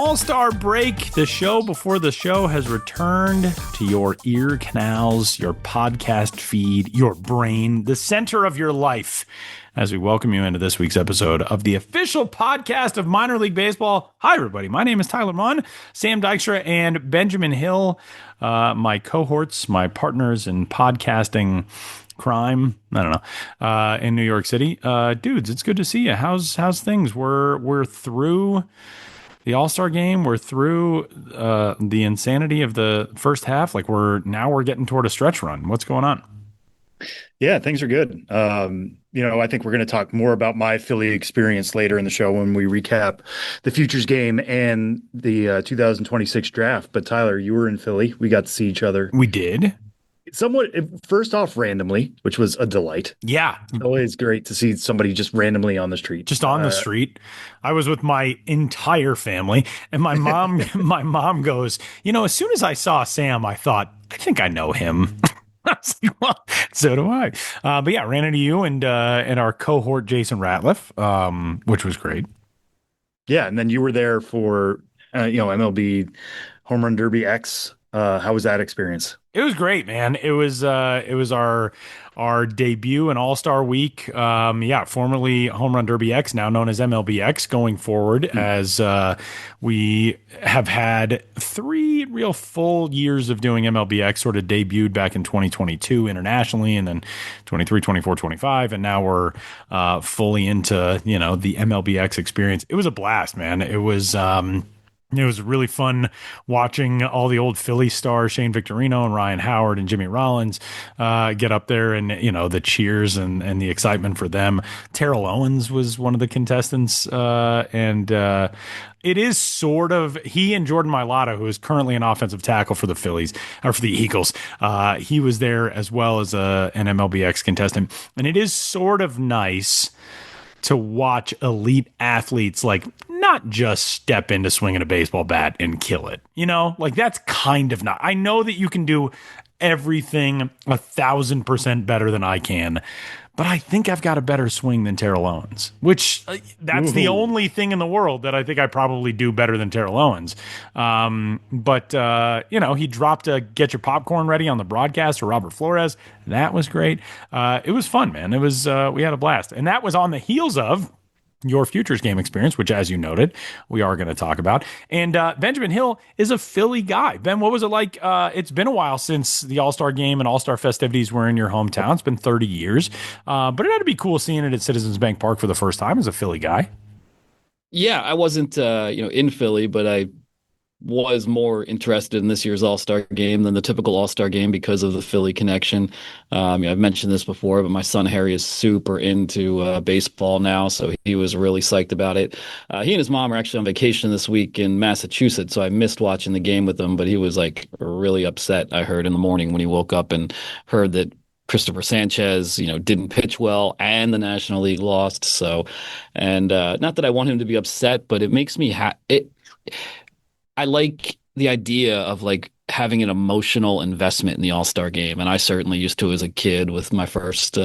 all-star break. The show before the show has returned to your ear canals, your podcast feed, your brain, the center of your life, as we welcome you into this week's episode of the official podcast of Minor League Baseball. Hi, everybody. My name is Tyler Munn, Sam Dykstra, and Benjamin Hill, my cohorts, my partners in podcasting crime, I don't know, in New York City. Dudes, it's good to see you. How's things? We're through the All-Star game. We're through the insanity of the first half. Like we're getting toward a stretch run. What's going on? Yeah, things are good. I think we're going to talk more about my Philly experience later in the show when we recap the Futures game and the 2026 draft. But Tyler, you were in Philly. We got to see each other. We did. Somewhat, first off, randomly, which was a delight. Yeah. Always great to see somebody just randomly on the street. Just on the street. I was with my entire family, and my mom goes, as soon as I saw Sam, I thought, I think I know him. I was like, well, so do I. But yeah, ran into you and our cohort, Jason Ratliff, which was great. Yeah, and then you were there for, MLB Home Run Derby X. How was that experience? It was great, man. It was our debut in All-Star Week. Formerly Home Run Derby X, now known as MLB X, going forward as we have had 3 real full years of doing MLB X. Sort of debuted back in 2022 internationally, and then 23, 24, 25, and now we're fully into the MLB X experience. It was a blast, man. It was really fun watching all the old Philly stars, Shane Victorino and Ryan Howard and Jimmy Rollins, get up there, and the cheers and the excitement for them. Terrell Owens was one of the contestants, and it is sort of he and Jordan Mailata, who is currently an offensive tackle for the Phillies or for the Eagles. He was there as well as an MLBX contestant, and it is sort of nice to watch elite athletes not just step into swinging a baseball bat and kill it. That's kind of not. I know that you can do everything 1,000% better than I can, but I think I've got a better swing than Terrell Owens, which that's the only thing in the world that I think I probably do better than Terrell Owens. But he dropped a get your popcorn ready on the broadcast to Robert Flores. That was great. It was fun, man. It was, we had a blast. And that was on the heels of your Futures game experience, which, as you noted, we are going to talk about. And Benjamin Hill is a Philly guy. Ben, what was it like? It's been a while since the All-Star game and All-Star festivities were in your hometown. It's been 30 years. But it had to be cool seeing it at Citizens Bank Park for the first time as a Philly guy. Yeah, I wasn't, in Philly, but I was more interested in this year's All-Star game than the typical All-Star game because of the Philly connection. I've mentioned this before, but my son Harry is super into baseball now, so he was really psyched about it. He and his mom are actually on vacation this week in Massachusetts, so I missed watching the game with him, but he was really upset, I heard in the morning when he woke up and heard that Christopher Sanchez, didn't pitch well and the National League lost. So, and not that I want him to be upset, but it makes me I like the idea of having an emotional investment in the All-Star game. And I certainly used to as a kid with my first,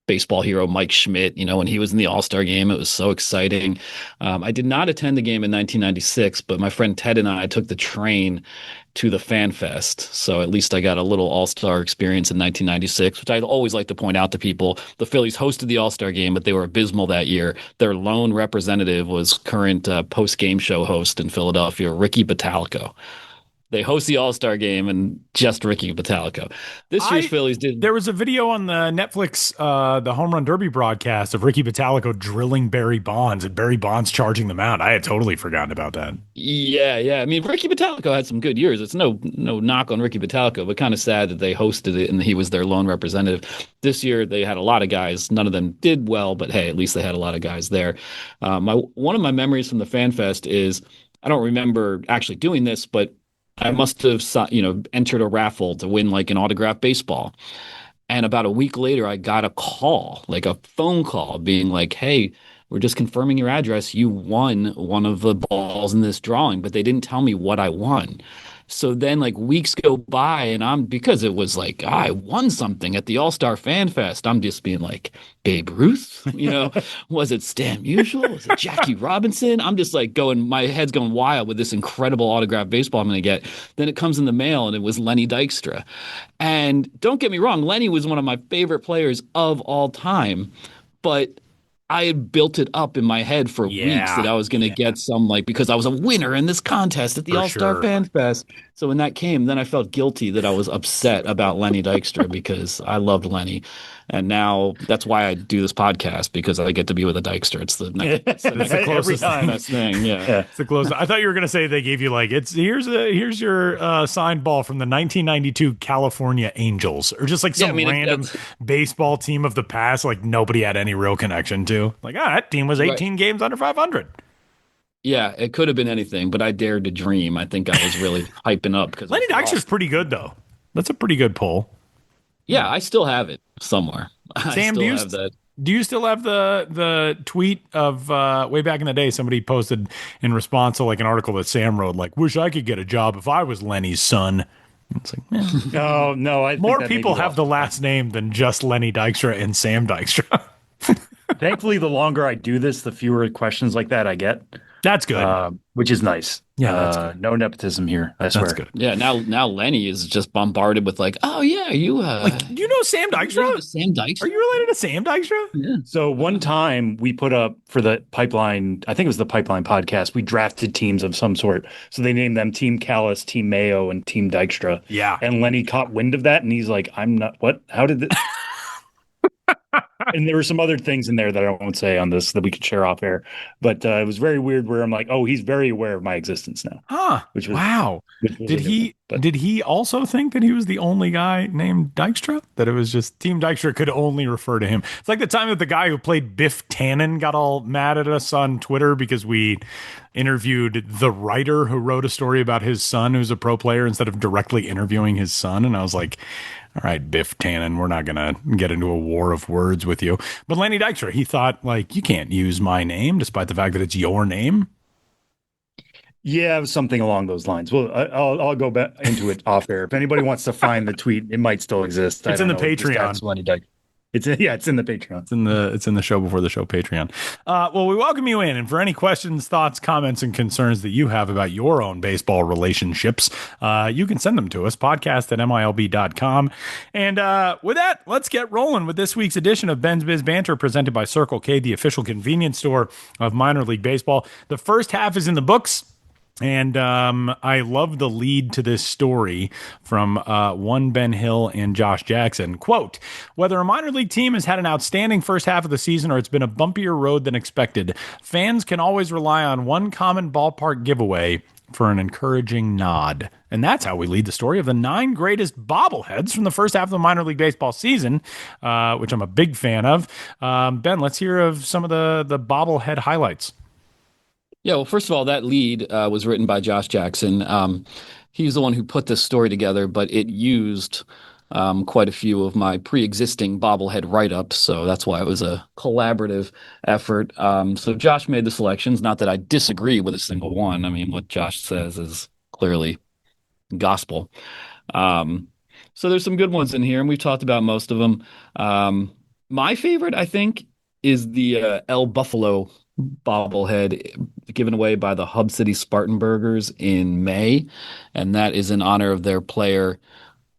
baseball hero, Mike Schmidt, when he was in the All-Star game. It was so exciting. I did not attend the game in 1996, but my friend Ted and I took the train to the Fan Fest. So at least I got a little All-Star experience in 1996, which I'd always like to point out to people. The Phillies hosted the All-Star game, but they were abysmal that year. Their lone representative was current post-game show host in Philadelphia, Ricky Bottalico. They host the All-Star game and just Ricky Bottalico. This year's Phillies did. There was a video on the Netflix, the Home Run Derby broadcast of Ricky Bottalico drilling Barry Bonds and Barry Bonds charging them out. I had totally forgotten about that. Yeah. I mean, Ricky Bottalico had some good years. It's no knock on Ricky Bottalico, but kind of sad that they hosted it and he was their lone representative. This year, they had a lot of guys. None of them did well, but hey, at least they had a lot of guys there. One of my memories from the Fan Fest is, I don't remember actually doing this, but I must have, entered a raffle to win an autographed baseball. And about a week later, I got a call, a phone call being hey, we're just confirming your address. You won one of the balls in this drawing, but they didn't tell me what I won. So then like weeks go by and because it was like I won something at the All-Star Fan Fest. I'm just being like, Babe Ruth, was it Stan Musial? Was it Jackie Robinson? I'm just like my head's going wild with this incredible autographed baseball I'm going to get. Then it comes in the mail and it was Lenny Dykstra. And don't get me wrong, Lenny was one of my favorite players of all time, but I had built it up in my head for weeks that Yeah. I was going to get some, like, because I was a winner in this contest at the For All-Star sure. Fan Fest. So when that came, then I felt guilty that I was upset about Lenny Dykstra because I loved Lenny. And now that's why I do this podcast, because I get to be with a Dykstra. It's the next, It's the Every closest time. best thing. Yeah. Yeah. It's the closest. I thought you were gonna say they gave you like here's your signed ball from the 1992 California Angels, or just like Yeah, I some mean, random baseball team of the past, like nobody had any real connection to. Like, that team was right. 18 games under 500. Yeah, it could have been anything, but I dared to dream. I think I was really hyping up because Lenny Dykstra's pretty good though. That's a pretty good pull. Yeah, I still have it somewhere. I Sam, still have that. do you still have the tweet of way back in the day? Somebody posted in response to like an article that Sam wrote, like, "Wish I could get a job if I was Lenny's son." It's like, man, Oh no, I think more that may people be have off. the last name than just Lenny Dykstra and Sam Dykstra. Thankfully, the longer I do this, the fewer questions like that I get, That's good. which is nice. Yeah, that's good. No nepotism here, I swear. That's good. Yeah, now Lenny is just bombarded with like, oh yeah, Do you know Sam Dykstra? Sam Dykstra? Are you related to Sam Dykstra? Yeah. So one time we put up for the Pipeline, I think it was the Pipeline podcast, we drafted teams of some sort. So they named them Team Callis, Team Mayo, and Team Dykstra. Yeah. And Lenny caught wind of that and he's like, I'm not, what? How did this? And there were some other things in there that I won't say on this that we could share off air. But it was very weird where I'm like, oh, he's very aware of my existence now. Huh. Which was, Wow. which was Did a good he one. But did he also think that he was the only guy named Dykstra? That it was just Team Dykstra could only refer to him. It's like the time that the guy who played Biff Tannen got all mad at us on Twitter because we interviewed the writer who wrote a story about his son who's a pro player instead of directly interviewing his son. And I was like, all right, Biff Tannen, we're not going to get into a war of words with you. But Lenny Dykstra, he thought, like, you can't use my name despite the fact that it's your name. yeah, it was something along those lines. Well, I'll go back into it off air. If anybody wants to find the tweet, it might still exist. It's in the Just Patreon. ask Lenny Dyke. It's in the Patreon. It's in the show before the show Patreon. Well, we welcome you in, and for any questions, thoughts, comments, and concerns that you have about your own baseball relationships, you can send them to us, podcast@milb.com. And with that, let's get rolling with this week's edition of Ben's Biz Banter, presented by Circle K, the official convenience store of minor league baseball. The first half is in the books. And I love the lead to this story from one Ben Hill and Josh Jackson. Quote, whether a minor league team has had an outstanding first half of the season or it's been a bumpier road than expected, fans can always rely on one common ballpark giveaway for an encouraging nod. And that's how we lead the story of the 9 greatest bobbleheads from the first half of the minor league baseball season, which I'm a big fan of. Ben, let's hear of some of the bobblehead highlights. Yeah, well, first of all, that lead was written by Josh Jackson. He's the one who put this story together, but it used quite a few of my pre-existing bobblehead write-ups, so that's why it was a collaborative effort. So Josh made the selections. Not that I disagree with a single one. I mean, what Josh says is clearly gospel. So there's some good ones in here, and we've talked about most of them. My favorite, I think, is the El Buffalo bobblehead given away by the Hub City Spartanburgers in May, and that is in honor of their player.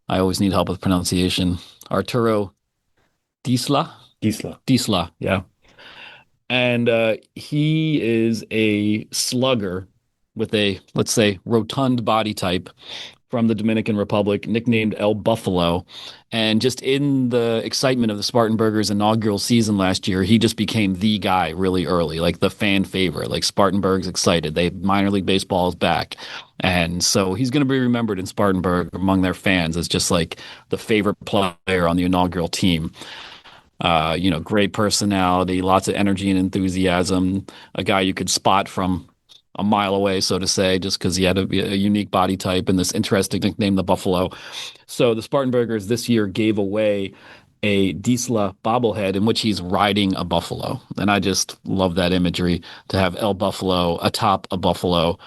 I always need help with pronunciation. Arturo Disla. Disla, yeah. And he is a slugger with a, let's say, rotund body type from the Dominican Republic, nicknamed El Buffalo. And just in the excitement of the Spartanburgers' inaugural season last year, he just became the guy really early, like the fan favorite. Like Spartanburg's excited. Minor league baseball is back. And so he's going to be remembered in Spartanburg among their fans as just like the favorite player on the inaugural team. Great personality, lots of energy and enthusiasm, a guy you could spot from a mile away, so to say, just because he had a unique body type and this interesting nickname, the Buffalo. So the Spartanburgers this year gave away a Diesla bobblehead in which he's riding a buffalo. And I just love that imagery to have El Buffalo atop a buffalo,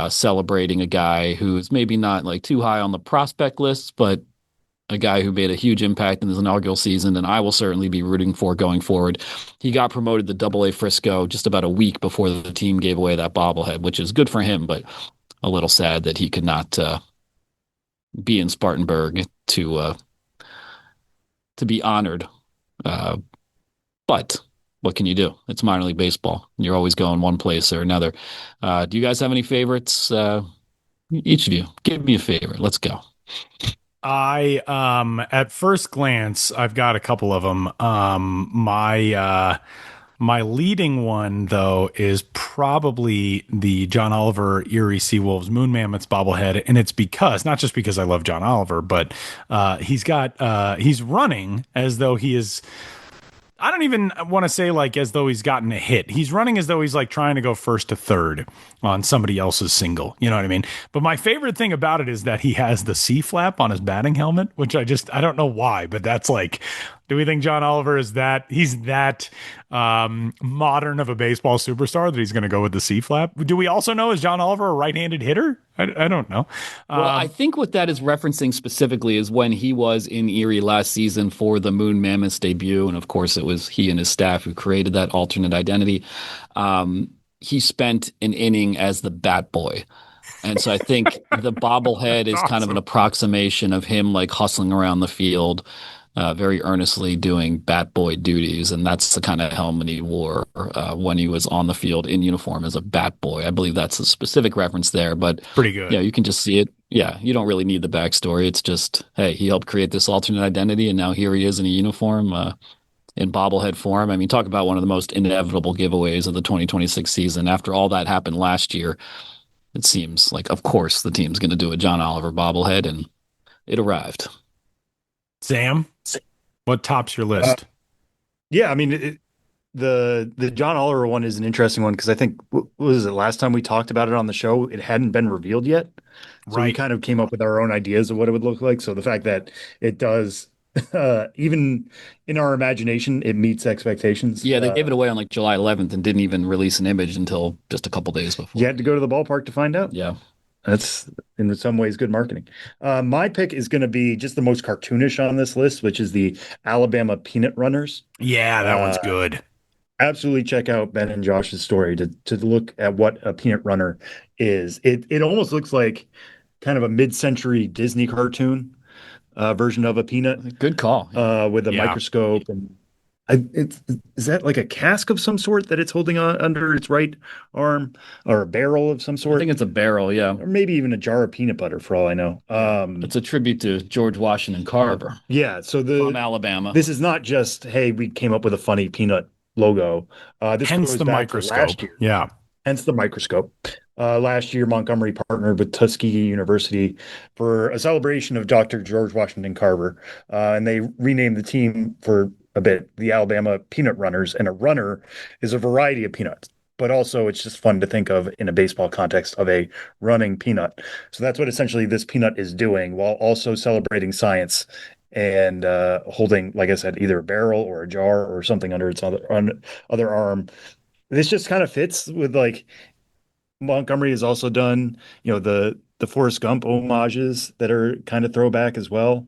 celebrating a guy who's maybe not like too high on the prospect list, but a guy who made a huge impact in his inaugural season, and I will certainly be rooting for going forward. He got promoted to Double A Frisco just about a week before the team gave away that bobblehead, which is good for him, but a little sad that he could not be in Spartanburg to be honored. Uh, but what can you do? It's minor league baseball. You're always going one place or another. Do you guys have any favorites? Each of you, give me a favorite. Let's go. I at first glance, I've got a couple of them. My leading one though is probably the John Oliver Erie Seawolves Moon Mammoths bobblehead, and it's because not just because I love John Oliver, but he's running as though he is. I don't even want to say like as though he's gotten a hit. He's running as though he's like trying to go first to third on somebody else's single. You know what I mean? But my favorite thing about it is that he has the C flap on his batting helmet, which I don't know why, but that's like, do we think John Oliver is he's that modern of a baseball superstar that he's going to go with the C flap? Do we also know, is John Oliver a right-handed hitter? I don't know. Well, I think what that is referencing specifically is when he was in Erie last season for the Moon Mammoths debut. And of course, it was he and his staff who created that alternate identity. He spent an inning as the bat boy. And so I think the bobblehead is kind of an approximation of him like hustling around the field, very earnestly doing bat boy duties. And that's the kind of helmet he wore when he was on the field in uniform as a bat boy. I believe that's a specific reference there, but pretty good. Yeah, you can just see it. Yeah, you don't really need the backstory. It's just, hey, he helped create this alternate identity, and now here he is in a uniform in bobblehead form. I mean, talk about one of the most inevitable giveaways of the 2026 season. After all that happened last year, it seems like, of course, the team's going to do a John Oliver bobblehead, and it arrived. Sam, what tops your list? Yeah, I mean, the John Oliver one is an interesting one because I think what was it last time we talked about it on the show? It hadn't been revealed yet, so we kind of came up with our own ideas of what it would look like. So the fact that it does, even in our imagination, it meets expectations. Yeah, they gave it away on like July 11th and didn't even release an image until just a couple days before. You had to go to the ballpark to find out. Yeah. That's in some ways good marketing. My pick is going to be just the most cartoonish on this list, which is the Alabama Peanut Runners. Yeah, that one's good. Absolutely check out Ben and Josh's story to look at what a peanut runner is. It almost looks like kind of a mid-century Disney cartoon version of a peanut. Good call. With a microscope and is that like a cask of some sort that it's holding on under its right arm, or a barrel of some sort? I think it's a barrel, yeah. Or maybe even a jar of peanut butter for all I know. It's a tribute to George Washington Carver. Yeah, so from Alabama. This is not just, hey, we came up with a funny peanut logo. This hence the microscope. Last year. Yeah. Hence the microscope. Last year, Montgomery partnered with Tuskegee University for a celebration of Dr. George Washington Carver, and they renamed the team for a bit the Alabama Peanut Runners. And a runner is a variety of peanuts, but also it's just fun to think of in a baseball context of a running peanut. So that's what essentially this peanut is doing, while also celebrating science and holding, like I said, either a barrel or a jar or something under its other arm. This just kind of fits with, like, Montgomery has also done, the Forrest Gump homages that are kind of throwback as well.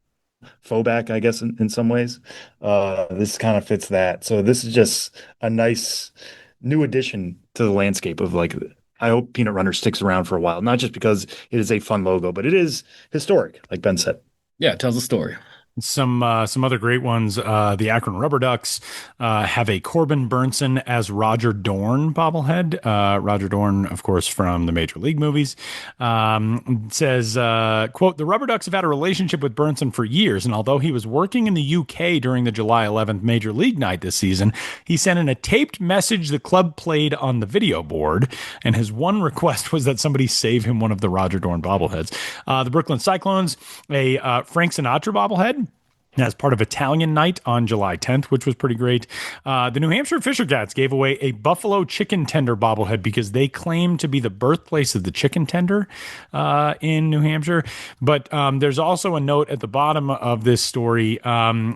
Faux back, I guess, in some ways. This kind of fits that. So this is just a nice new addition to the landscape of, like, I hope Peanut Runner sticks around for a while, not just because it is a fun logo, but it is historic, like Ben said. Yeah, it tells a story. Some other great ones. The Akron Rubber Ducks have a Corbin Burnson as Roger Dorn bobblehead. Roger Dorn, of course, from the Major League movies. Says, quote, the Rubber Ducks have had a relationship with Burnson for years, and although he was working in the UK during the July 11th Major League night this season, he sent in a taped message the club played on the video board, and his one request was that somebody save him one of the Roger Dorn bobbleheads. The Brooklyn Cyclones, a Frank Sinatra bobblehead. as part of Italian Night on July 10th, which was pretty great. The New Hampshire Fisher Cats gave away a buffalo chicken tender bobblehead because they claim to be the birthplace of the chicken tender in New Hampshire. But there's also a note at the bottom of this story,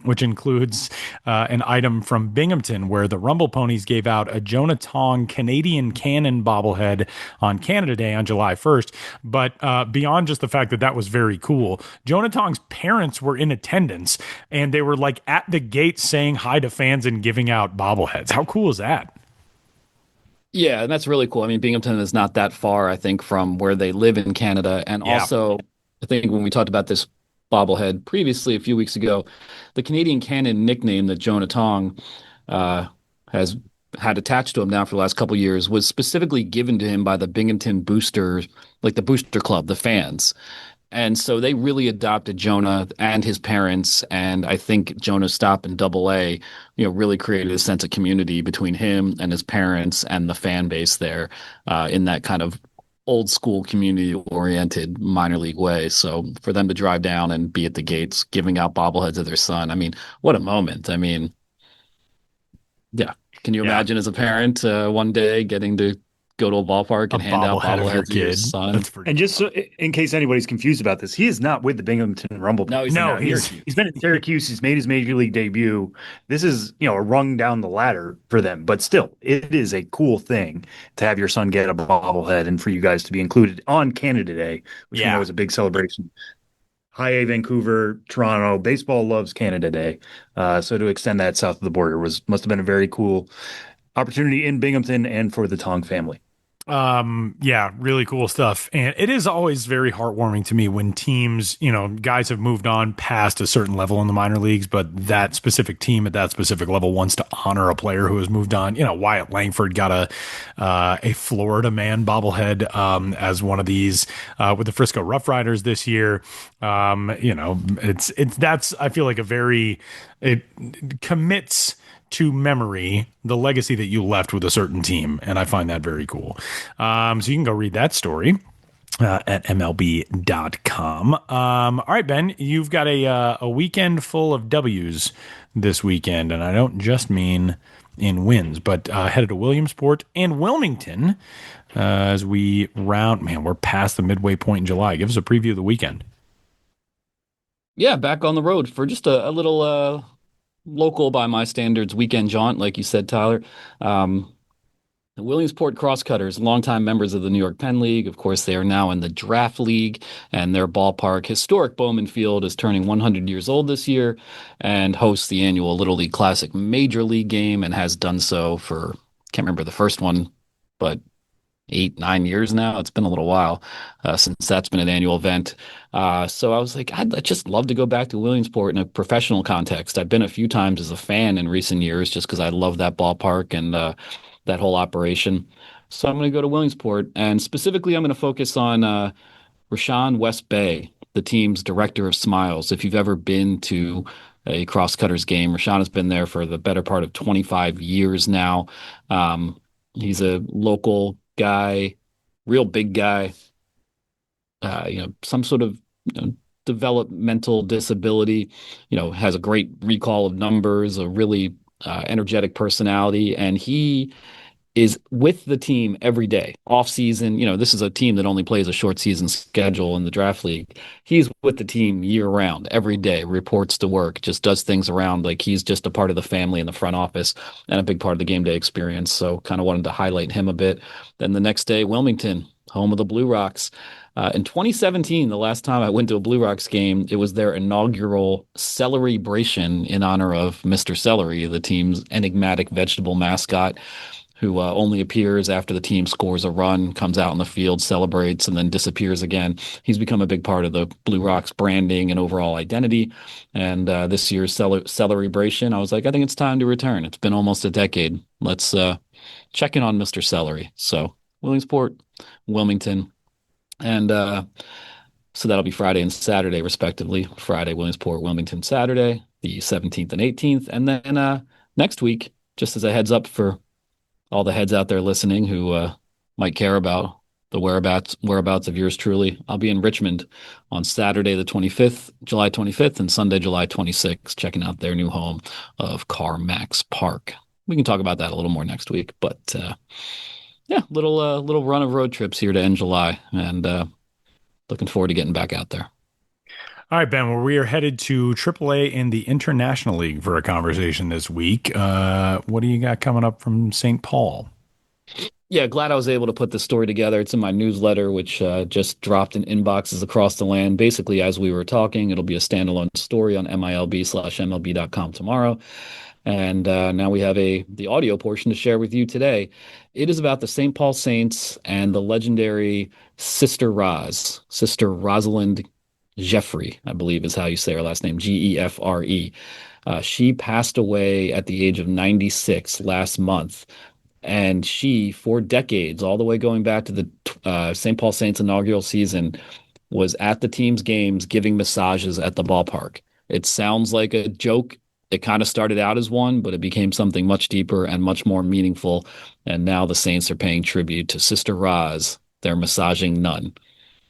which includes an item from Binghamton where the Rumble Ponies gave out a Jonah Tong Canadian Cannon bobblehead on Canada Day on July 1st. But beyond just the fact that that was very cool, Jonah Tong's parents were in attendance and they were like at the gate saying hi to fans and giving out bobbleheads. How cool is that? Yeah, and that's really cool. I mean, Binghamton is not that far, I think, from where they live in Canada. And Yeah. also, I think when we talked about this bobblehead previously a few weeks ago, the Canadian Cannon nickname that Jonah Tong uh, has had attached to him now for the last couple of years was specifically given to him by the Binghamton Boosters, like the Booster Club, the fans. And so they really adopted Jonah and his parents, and I think Jonah's stop in Double A, really created a sense of community between him and his parents and the fan base there, in that kind of old school community oriented minor league way. So for them to drive down and be at the gates giving out bobbleheads of their son, I mean, what a moment. I mean, yeah. Can you Yeah. imagine as a parent one day getting to go to a ballpark A and hand out bobblehead of your bobbleheads to your kid. son? That's pretty And just so, in case anybody's confused about this, he is not with the Binghamton Rumble No, he's Ponies No, not. anymore. he's He's been in Syracuse. He's made his major league debut. This is, a rung down the ladder for them, but still, it is a cool thing to have your son get a bobblehead and for you guys to be included on Canada Day, which we yeah. know is a big celebration. High A, Vancouver, Toronto, baseball loves Canada Day. So to extend that south of the border must have been a very cool opportunity in Binghamton and for the Tong family. Yeah, really cool stuff. And it is always very heartwarming to me when teams, guys have moved on past a certain level in the minor leagues, but that specific team at that specific level wants to honor a player who has moved on. Wyatt Langford got a Florida man bobblehead as one of these with the Frisco Rough Riders this year. That's I feel like it commits to memory the legacy that you left with a certain team. And I find that very cool. So you can go read that story at MLB.com. All right, Ben, you've got a weekend full of W's this weekend. And I don't just mean in wins, but headed to Williamsport and Wilmington as we we're past the midway point in July. Give us a preview of the weekend. Yeah, back on the road for just a little local by my standards weekend jaunt, like you said, Tyler. The Williamsport Crosscutters, longtime members of the New York Penn League. Of course, they are now in the Draft League, and their ballpark, historic Bowman Field, is turning 100 years old this year and hosts the annual Little League Classic Major League game and has done so for, can't remember the first one, but 8, 9 years now. It's been a little while since that's been an annual event. So I was like, I'd just love to go back to Williamsport in a professional context. I've been a few times as a fan in recent years just because I love that ballpark and that whole operation. So I'm going to go to Williamsport, and specifically I'm going to focus on Rashawn West Bay, the team's director of smiles. If you've ever been to a Crosscutters game, Rashawn has been there for the better part of 25 years now. He's a local guy, real big guy, some sort of developmental disability, has a great recall of numbers, a really energetic personality, and he is with the team every day off season. This is a team that only plays a short season schedule in the draft league. He's with the team year round, every day, reports to work, just does things around like he's just a part of the family in the front office and a big part of the game day experience. So kind of wanted to highlight him a bit. Then the next day, Wilmington, home of the Blue Rocks. In 2017, the last time I went to a Blue Rocks game, it was their inaugural celebration in honor of Mr. Celery, the team's enigmatic vegetable mascot, who only appears after the team scores a run, comes out on the field, celebrates, and then disappears again. He's become a big part of the Blue Rocks branding and overall identity. And this year's celebration, I was like, I think it's time to return. It's been almost a decade. Let's check in on Mr. Celery. So Williamsport, Wilmington, and so that'll be Friday and Saturday, respectively. Friday, Williamsport, Wilmington, Saturday, the 17th and 18th. And then next week, just as a heads up for all the heads out there listening who might care about the whereabouts of yours truly. I'll be in Richmond on Saturday the 25th, July 25th, and Sunday, July 26th, checking out their new home of CarMax Park. We can talk about that a little more next week, but yeah, little run of road trips here to end July, and looking forward to getting back out there. All right, Ben. Well, we are headed to AAA in the International League for a conversation this week. What do you got coming up from St. Paul? Yeah, glad I was able to put this story together. It's in my newsletter, which just dropped in inboxes across the land. Basically, as we were talking, it'll be a standalone story on MILB/MLB.com tomorrow. And now we have the audio portion to share with you today. It is about the St. Paul Saints and the legendary Sister Ros, Sister Rosalind Gefre, I believe is how you say her last name, Gefre. She passed away at the age of 96 last month. And she, for decades, all the way going back to the St. Paul Saints inaugural season, was at the team's games giving massages at the ballpark. It sounds like a joke. It kind of started out as one, but it became something much deeper and much more meaningful. And now the Saints are paying tribute to Sister Ros, their massaging nun.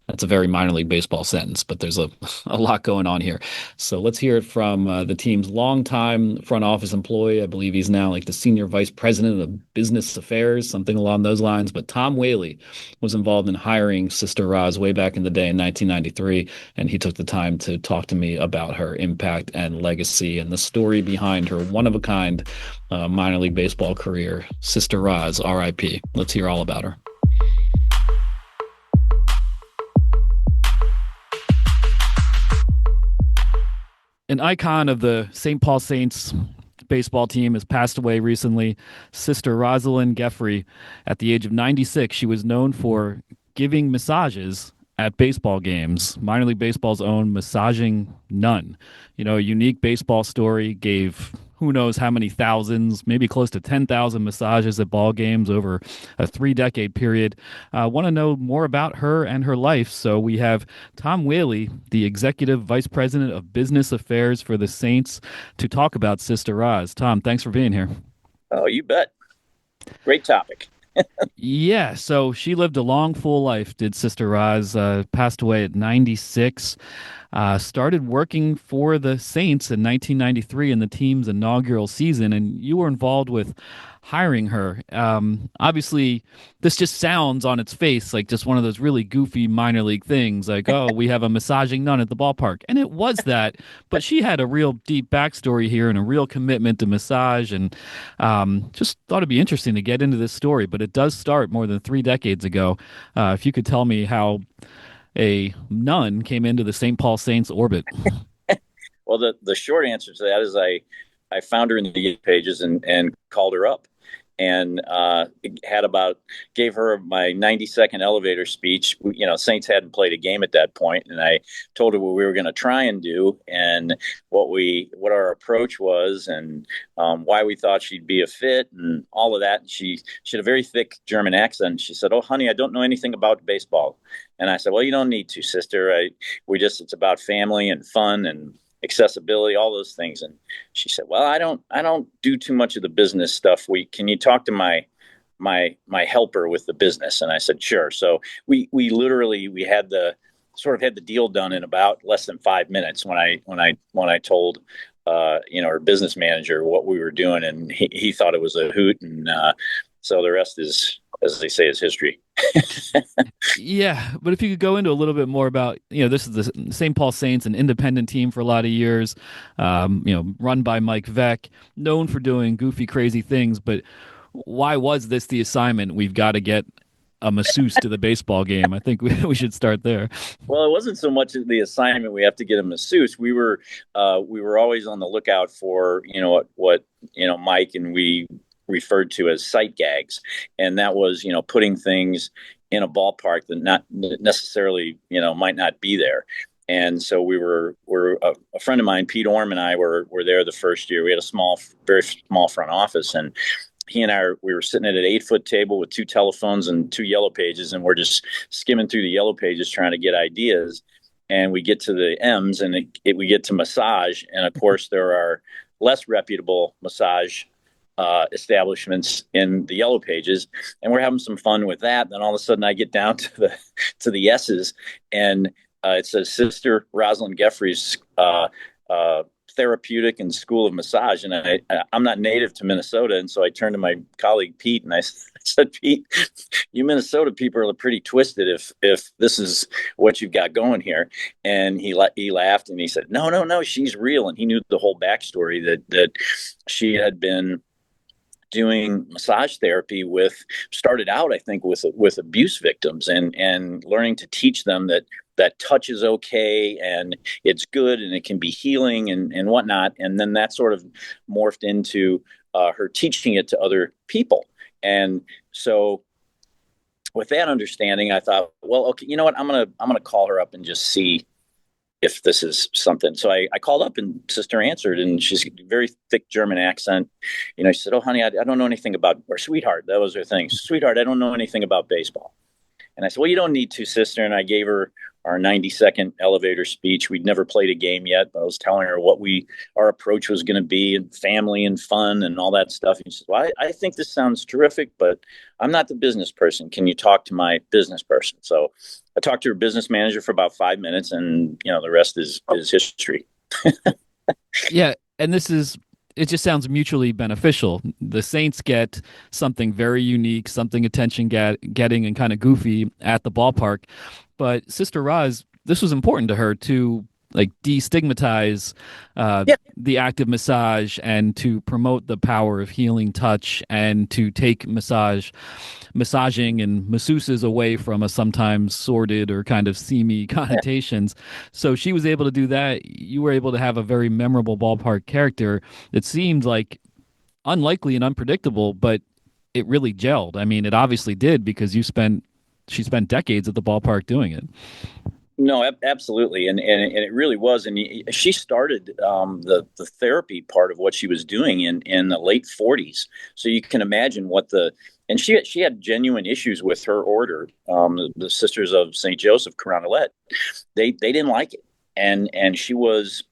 That's a very minor league baseball sentence, but there's a lot going on here. So let's hear it from the team's longtime front office employee. I believe he's now like the senior vice president of business affairs, something along those lines. But Tom Whaley was involved in hiring Sister Ros way back in the day in 1993, and he took the time to talk to me about her impact and legacy and the story behind her one-of-a-kind minor league baseball career. Sister Ros, R.I.P. Let's hear all about her. An icon of the St. Paul Saints baseball team has passed away recently. Sister Rosalind Gefre, at the age of 96, she was known for giving massages at baseball games. Minor League Baseball's own massaging nun. You know, a unique baseball story, gave who knows how many thousands, maybe close to 10,000 massages at ball games over a 3-decade period. Want to know more about her and her life, so we have Tom Whaley, the Executive Vice President of Business Affairs for the Saints, to talk about Sister Ros. Tom, thanks for being here. Oh, you bet. Great topic. Yeah, so she lived a long, full life, did Sister Ros. Passed away at 96. Started working for the Saints in 1993 in the team's inaugural season, and you were involved with hiring her. Obviously, this just sounds on its face like just one of those really goofy minor league things, like, oh, we have a massaging nun at the ballpark. And it was that, but she had a real deep backstory here and a real commitment to massage, and just thought it'd be interesting to get into this story. But it does start more than 3 decades ago. If you could tell me how a nun came into the St. Paul Saints orbit. Well, the short answer to that is I found her in the pages and called her up, and gave her my 90-second elevator speech. You know, Saints hadn't played a game at that point, and I told her what we were going to try and do, and what our approach was, and why we thought she'd be a fit, and all of that. And she had a very thick German accent. She said, "Oh, honey, I don't know anything about baseball." And I said, "Well, you don't need to, sister. It's about family and fun and accessibility, all those things." And she said, "Well, I don't do too much of the business stuff. Can you talk to my helper with the business?" And I said, "Sure." So we had the deal done in about less than 5 minutes when I told our business manager what we were doing, and he thought it was a hoot, and so the rest is, as they say, is history. Yeah, but if you could go into a little bit more about, this is the St. Paul Saints, an independent team for a lot of years, run by Mike Veck, known for doing goofy, crazy things. But why was this the assignment? We've got to get a masseuse to the baseball game. I think we should start there. Well, it wasn't so much the assignment. We have to get a masseuse. We were always on the lookout for what Mike and we referred to as sight gags, and that was putting things in a ballpark that not necessarily might not be there. And so a friend of mine, Pete Orm, and I were there the first year. We had a very small front office, and he and we were sitting at an 8-foot table with 2 telephones and 2 yellow pages, and we're just skimming through the yellow pages trying to get ideas. And we get to the M's, and we get to massage, and of course there are less reputable massage establishments in the Yellow Pages, and we're having some fun with that. Then all of a sudden, I get down to the S's, and it says Sister Rosalind Gefre's therapeutic and school of massage. And I'm not native to Minnesota, and so I turned to my colleague Pete, and I said, Pete, you Minnesota people are pretty twisted if this is what you've got going here. And he laughed and he said, no, she's real. And he knew the whole backstory that she had been doing massage therapy started out, I think, with abuse victims, and learning to teach them that touch is okay and it's good and it can be healing and whatnot. And then that sort of morphed into her teaching it to other people. And so with that understanding, I thought, well, okay, you know what? I'm gonna call her up and just see if this is something. So I called up and Sister answered, and she's a very thick German accent. She said, "Oh, honey, I don't know anything about," or sweetheart, that was her thing. Sweetheart, I don't know anything about baseball. And I said, well, you don't need to, sister. And I gave her our 90-second elevator speech. We'd never played a game yet, but I was telling her what our approach was going to be, and family and fun and all that stuff. And she said, well, I think this sounds terrific, but I'm not the business person. Can you talk to my business person? So I talked to her business manager for about 5 minutes, and the rest is history. Yeah. And it just sounds mutually beneficial. The Saints get something very unique, something attention getting and kind of goofy at the ballpark. But Sister Ros, this was important to her to like destigmatize the active massage and to promote the power of healing touch and to take massaging and masseuses away from a sometimes sordid or kind of seamy connotations. So she was able to do that. You were able to have a very memorable ballpark character that seemed like unlikely and unpredictable, but it really gelled. I mean, it obviously did because she spent decades at the ballpark doing it. No, absolutely, and it really was. And she started the therapy part of what she was doing in the late 40s. So you can imagine and she had genuine issues with her order, the Sisters of St. Joseph Coronellet. They didn't like it, and she was.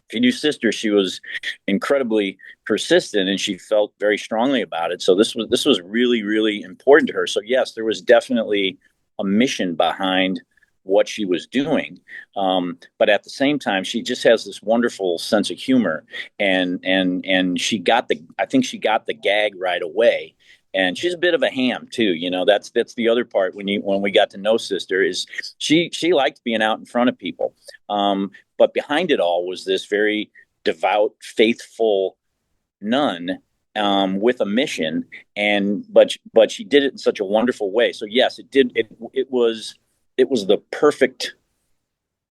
If you knew Sister, she was incredibly persistent, and she felt very strongly about it. So this was really, really important to her. So yes, there was definitely a mission behind what she was doing, but at the same time, she just has this wonderful sense of humor, and I think she got the gag right away. And she's a bit of a ham too, that's the other part when we got to know Sister is she liked being out in front of people, but behind it all was this very devout, faithful nun with a mission, but she did it in such a wonderful way. So yes, it was the perfect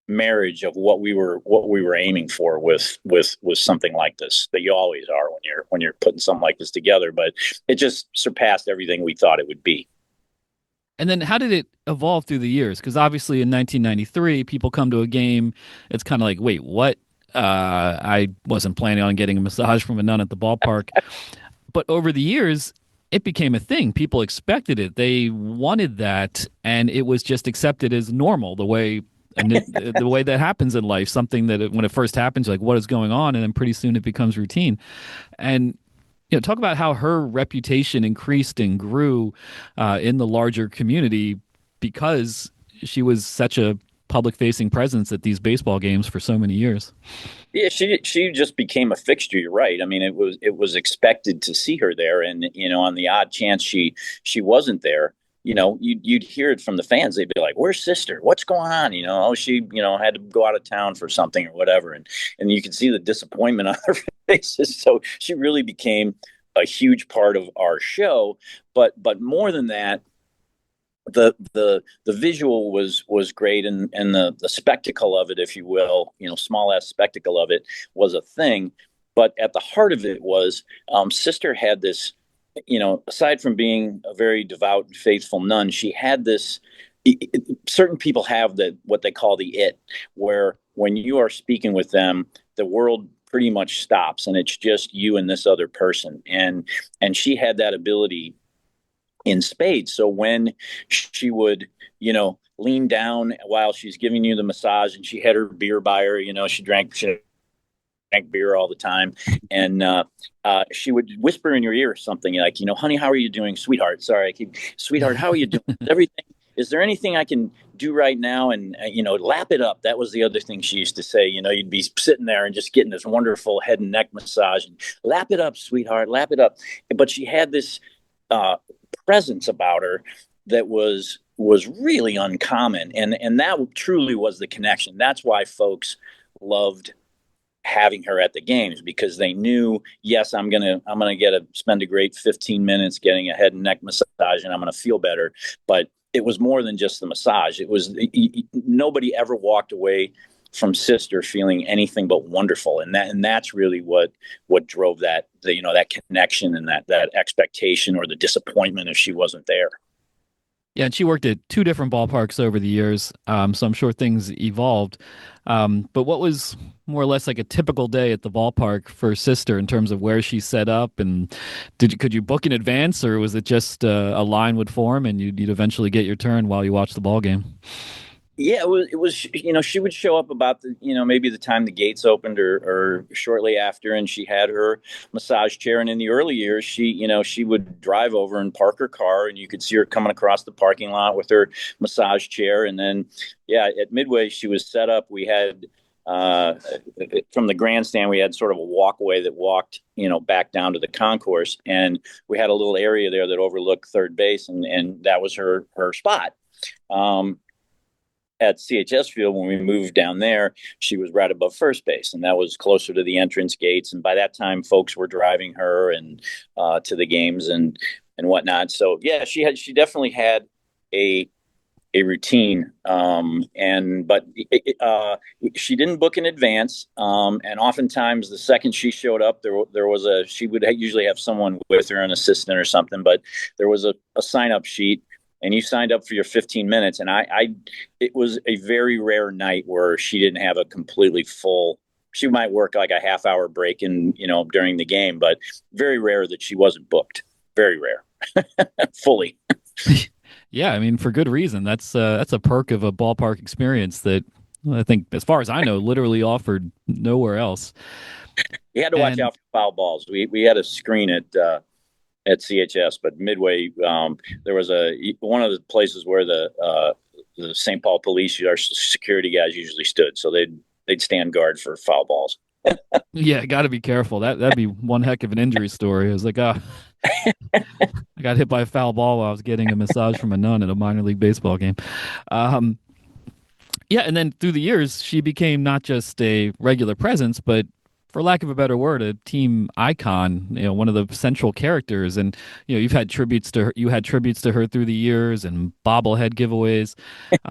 marriage of what we were aiming for with something like this, that you always are when you're putting something like this together, but it just surpassed everything we thought it would be. And then how did it evolve through the years? Because obviously in 1993, people come to a game, it's kind of like, wait, what? I wasn't planning on getting a massage from a nun at the ballpark. But over the years, it became a thing. People expected it. They wanted that, and it was just accepted as normal, the way that happens in life. Something that when it first happens, like, what is going on? And then pretty soon it becomes routine. And talk about how her reputation increased and grew in the larger community because she was such a public-facing presence at these baseball games for so many years. Yeah, she just became a fixture. You're right. I mean, it was expected to see her there, and on the odd chance she wasn't there, you'd hear it from the fans. They'd be like, "Where's Sister? What's going on?" Oh, she had to go out of town for something or whatever, and you could see the disappointment on her faces. So she really became a huge part of our show. But more than that, the visual was great, and the spectacle of it, if you will, small ass spectacle of it was a thing. But at the heart of it was Sister had this, aside from being a very devout and faithful nun, she had this. Certain people have what they call the it, where when you are speaking with them, the world pretty much stops, and it's just you and this other person. And she had that ability in spades. So when she would, lean down while she's giving you the massage, and she had her beer by her, she drank drank beer all the time, and she would whisper in your ear something like, honey, how are you doing, sweetheart? Sorry, sweetheart, how are you doing? Everything. Is there anything I can do right now? And, lap it up. That was the other thing she used to say. You'd be sitting there and just getting this wonderful head and neck massage. And, lap it up, sweetheart, lap it up. But she had this presence about her that was really uncommon. And that truly was the connection. That's why folks loved having her at the games, because they knew, yes, I'm gonna spend a great 15 minutes getting a head and neck massage, and I'm gonna feel better. But it was more than just the massage. It was nobody ever walked away from Sister feeling anything but wonderful, and that's really what drove that that connection and that expectation or the disappointment if she wasn't there. Yeah, and she worked at two different ballparks over the years, so I'm sure things evolved. But what was more or less like a typical day at the ballpark for Sister in terms of where she set up, and could you book in advance, or was it just a line would form and you'd eventually get your turn while you watched the ball game? Yeah, it was, she would show up about maybe the time the gates opened or shortly after, and she had her massage chair. And in the early years, she would drive over and park her car, and you could see her coming across the parking lot with her massage chair. And then, yeah, at Midway, she was set up. We had, from the grandstand, we had sort of a walkway that walked, back down to the concourse. And we had a little area there that overlooked third base, and that was her spot. At CHS Field, when we moved down there, she was right above first base, and that was closer to the entrance gates. And by that time, folks were driving her and to the games and whatnot. So yeah, she definitely had a routine, but she didn't book in advance. And oftentimes, the second she showed up, she would usually have someone with her, an assistant or something. But there was a sign up sheet, and you signed up for your 15 minutes. And it was a very rare night where she didn't have a completely full. She might work like a half hour break during the game, but very rare that she wasn't booked. Very rare, fully. Yeah, I mean, for good reason. That's a perk of a ballpark experience that I think, as far as I know, literally offered nowhere else. You had to watch out for foul balls. We had a screen at CHS, but Midway, there was one of the places where the St. Paul police, our security guys, usually stood, so they'd stand guard for foul balls. Yeah, got to be careful. That'd be one heck of an injury story. I was like, I got hit by a foul ball while I was getting a massage from a nun at a minor league baseball game. Yeah, and then through the years, she became not just a regular presence, but, for lack of a better word, a team icon, one of the central characters. And, you've had tributes to her, through the years, and bobblehead giveaways.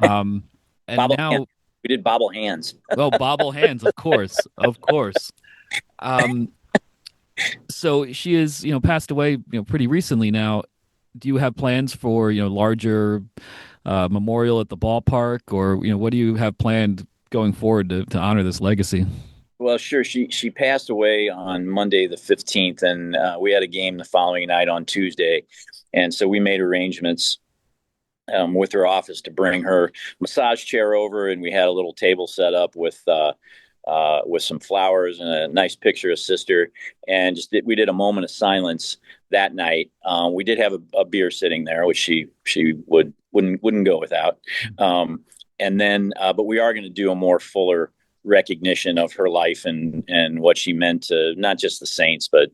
And now we did bobble hands. Oh, bobble hands, of course. Of course. So she is, passed away, pretty recently now. Do you have plans for, larger memorial at the ballpark, or, what do you have planned going forward to honor this legacy? Well, sure. She passed away on Monday the 15th, and we had a game the following night on Tuesday. And so we made arrangements with her office to bring her massage chair over, and we had a little table set up with some flowers and a nice picture of Sister. And we did a moment of silence that night. We did have a beer sitting there, which she wouldn't go without. And then, but we are going to do a more fuller recognition of her life and what she meant to not just the Saints, but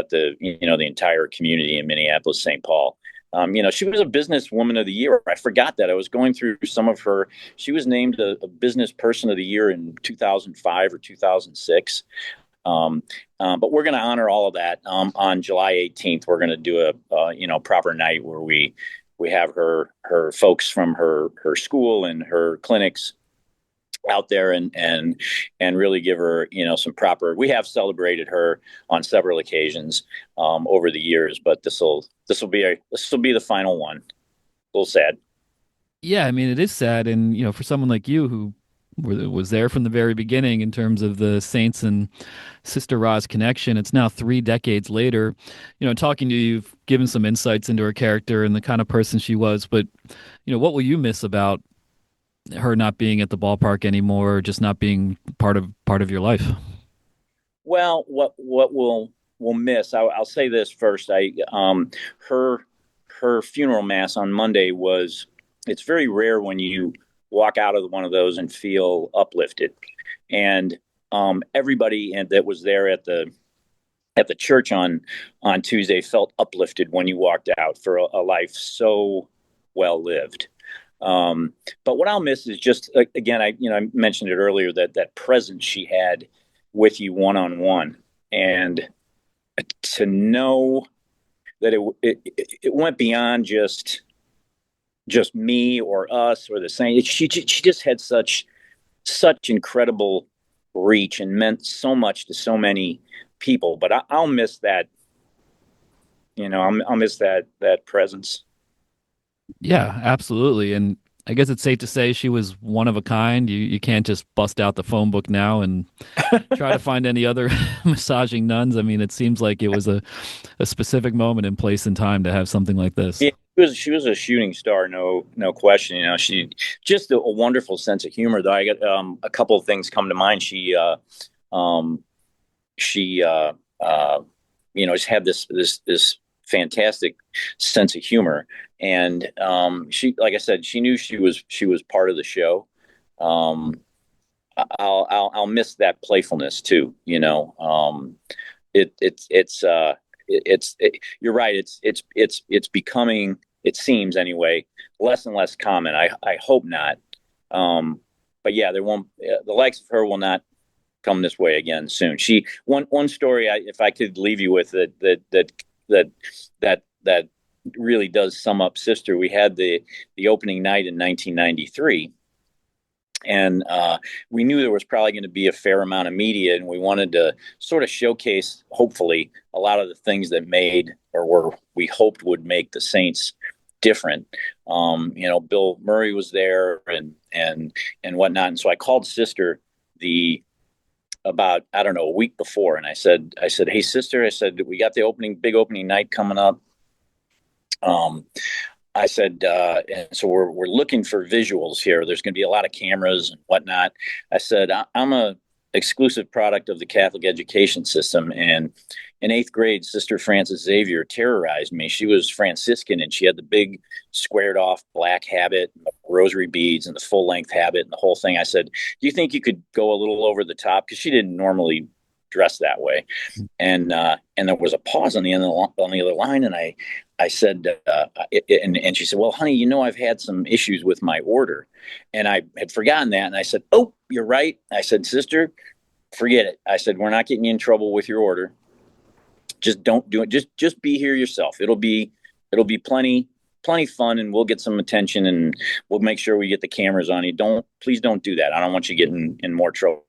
the the entire community in Minneapolis, St. Paul. She was a businesswoman of the year. I forgot that. I was going through some of her. She was named a business person of the year in 2005 or 2006. But we're going to honor all of that on July 18th. We're going to do a proper night where we have her folks from her school and her clinics out there and really give her some proper. We have celebrated her on several occasions over the years, but this will be the final one. A little sad. Yeah, I mean, it is sad, and for someone like you who was there from the very beginning in terms of the Saints and Sister Ros connection, it's now 3 decades later. Talking to you, you've given some insights into her character and the kind of person she was, but what will you miss about her not being at the ballpark anymore, just not being part of your life? Well, what we'll miss. I'll say this first. Her her funeral mass on Monday was. It's very rare when you walk out of one of those and feel uplifted, and everybody that was there at the church on Tuesday felt uplifted when you walked out for a life so well lived. But what I'll miss is just again, I mentioned it earlier that presence she had with you one on one, and to know that it went beyond just me or us or the same. She just had such incredible reach and meant so much to so many people. But I'll miss that. I'll miss that presence. Yeah, absolutely. And I guess it's safe to say she was one of a kind. You can't just bust out the phone book now and try to find any other massaging nuns. I mean, it seems like it was a specific moment in place and time to have something like this. Yeah, she was a shooting star, no question. She just a wonderful sense of humor. Though I got a couple of things come to mind. She just had this fantastic sense of humor, and she, like I said, she knew she was part of the show. I'll miss that playfulness too. You're right. It's becoming, it seems anyway, less and less common. I hope not. But yeah, there won't, the likes of her will not come this way again soon. One story, if I could leave you with that really does sum up Sister. We had the opening night in 1993. And we knew there was probably going to be a fair amount of media, and we wanted to sort of showcase, hopefully, a lot of the things that made we hoped would make the Saints different. Bill Murray was there and whatnot, and so I called Sister about, I don't know, a week before, and I said, "Hey, Sister," I said, "we got the big opening night coming up." I said, and so we're looking for visuals here. There's going to be a lot of cameras and whatnot. I said, I'm a exclusive product of the Catholic education system. And in 8th grade, Sister Frances Xavier terrorized me. She was Franciscan, and she had the big squared off black habit, rosary beads, and the full length habit and the whole thing. I said, do you think you could go a little over the top? Because she didn't normally dress that way. And there was a pause on the other line. And I said, and she said, well, honey, I've had some issues with my order. And I had forgotten that. And I said, oh, you're right. I said, Sister, forget it. I said, we're not getting you in trouble with your order. Just don't do it. Just be here yourself. It'll be plenty fun, and we'll get some attention, and we'll make sure we get the cameras on you. Please don't do that. I don't want you getting in more trouble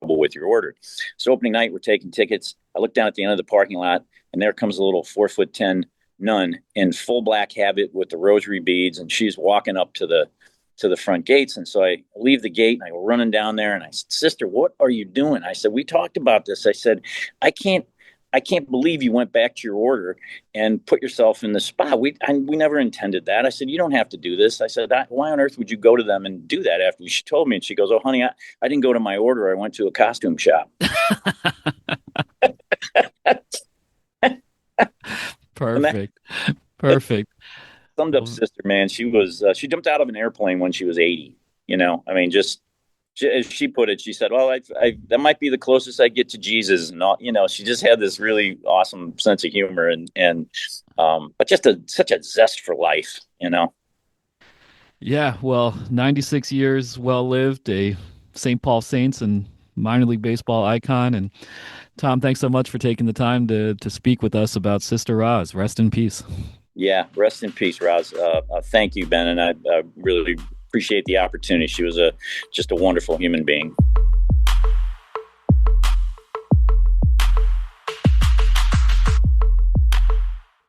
with your order. So opening night, we're taking tickets. I look down at the end of the parking lot, and there comes a little 4'10" nun in full black habit with the rosary beads, and she's walking up to the front gates. And so I leave the gate and I go running down there, and I said, Sister, what are you doing? I said, we talked about this. I said, I can't believe you went back to your order and put yourself in the spot. We never intended that. I said, you don't have to do this. I said, why on earth would you go to them and do that after she told me? And she goes, oh, honey, I didn't go to my order. I went to a costume shop. Perfect. Summed up Sister, man. She jumped out of an airplane when she was 80. I mean, just as she put it, she said, well, that might be the closest I get to Jesus. And all, she just had this really awesome sense of humor but just such a zest for life, Yeah, well, 96 years well lived, a St. Paul Saints and minor league baseball icon. And Tom, thanks so much for taking the time to speak with us about Sister Ros. Rest in peace. Yeah, rest in peace, Ros. Thank you, Ben, and I really appreciate the opportunity. She was just a wonderful human being.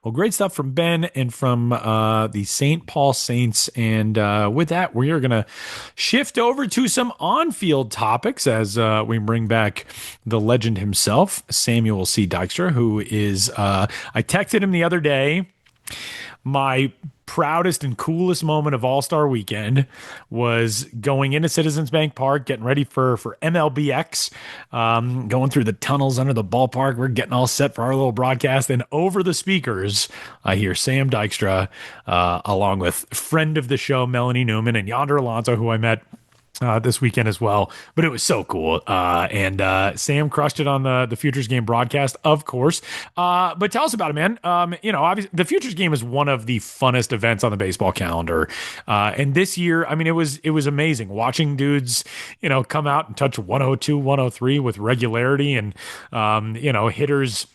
Well, great stuff from Ben and from the St. Paul Saints. And with that, we are going to shift over to some on-field topics as we bring back the legend himself, Samuel C. Dykstra, who is, I texted him the other day My proudest and coolest moment of All-Star Weekend was going into Citizens Bank Park, getting ready for MLBX, going through the tunnels under the ballpark. We're getting all set for our little broadcast, and over the speakers, I hear Sam Dykstra, along with friend of the show Melanie Newman and Yonder Alonso, who I met this weekend as well. But it was so cool. And Sam crushed it on the Futures Game broadcast, of course. But tell us about it, man. Obviously, the Futures Game is one of the funnest events on the baseball calendar. And this year, I mean, it was amazing watching dudes, come out and touch 102, 103 with regularity, and hitters.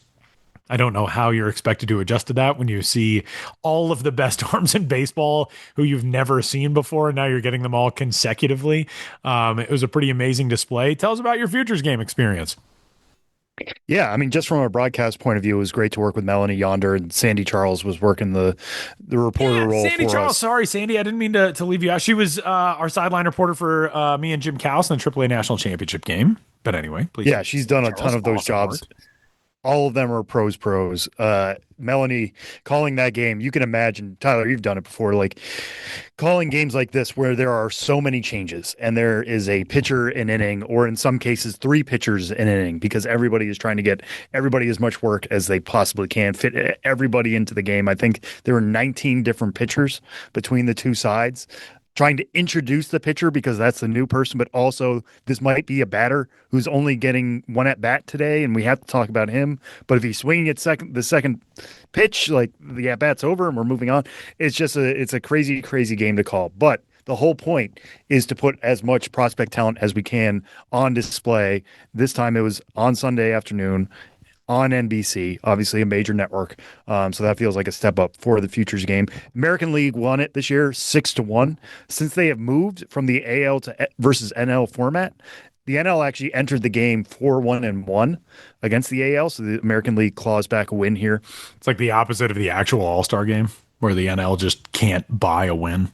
I don't know how you're expected to adjust to that when you see all of the best arms in baseball who you've never seen before, and now you're getting them all consecutively. It was a pretty amazing display. Tell us about your Futures Game experience. Yeah, I mean, just from a broadcast point of view, it was great to work with Melanie Yonder, and Sandy Charles was working the reporter role Sandy for Charles. us. Sorry, Sandy, I didn't mean to leave you out. She was our sideline reporter for me and Jim Cowles in the AAA National Championship game. But anyway, please. Yeah, she's done a ton of those jobs. All of them are pros. Melanie calling that game, you can imagine, Tyler, you've done it before, like calling games like this where there are so many changes and there is a pitcher an inning, or in some cases 3 pitchers an inning, because everybody is trying to get everybody as much work as they possibly can, fit everybody into the game. I think there were 19 different pitchers between the two sides, trying to introduce the pitcher because that's the new person, but also this might be a batter who's only getting one at bat today, and we have to talk about him. But if he's swinging at the second pitch, like the at bat's over and we're moving on, it's a crazy game to call. But the whole point is to put as much prospect talent as we can on display. This time it was on Sunday afternoon on NBC, obviously a major network. So that feels like a step up for the Futures Game. American League won it this year 6-1. Since they have moved from the AL to versus NL format, the NL actually entered the game 4-1-1 against the AL. So the American League claws back a win here. It's like the opposite of the actual All-Star Game, where the NL just can't buy a win.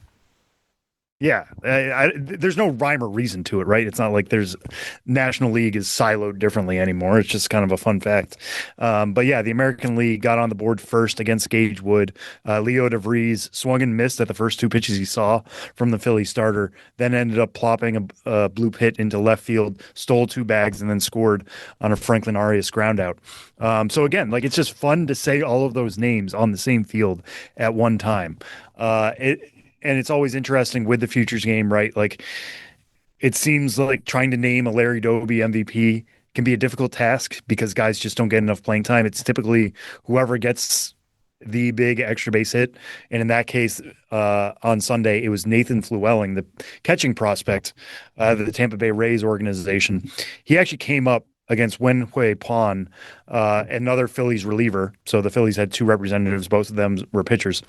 Yeah, there's no rhyme or reason to it, right? It's not like there's National League is siloed differently anymore. It's just kind of a fun fact. But yeah, the American League got on the board first against Gage Wood. Leo DeVries swung and missed at the first 2 pitches he saw from the Philly starter, then ended up plopping a blue hit into left field, stole 2 bags, and then scored on a Franklin Arias ground out. So again, like, it's just fun to say all of those names on the same field at one time. And it's always interesting with the Futures Game, right? Like, it seems like trying to name a Larry Doby MVP can be a difficult task because guys just don't get enough playing time. It's typically whoever gets the big extra base hit. And in that case, on Sunday, it was Nathan Flewelling, the catching prospect of the Tampa Bay Rays organization. He actually came up against Wenhui Pon, another Phillies reliever. So the Phillies had 2 representatives. Both of them were pitchers.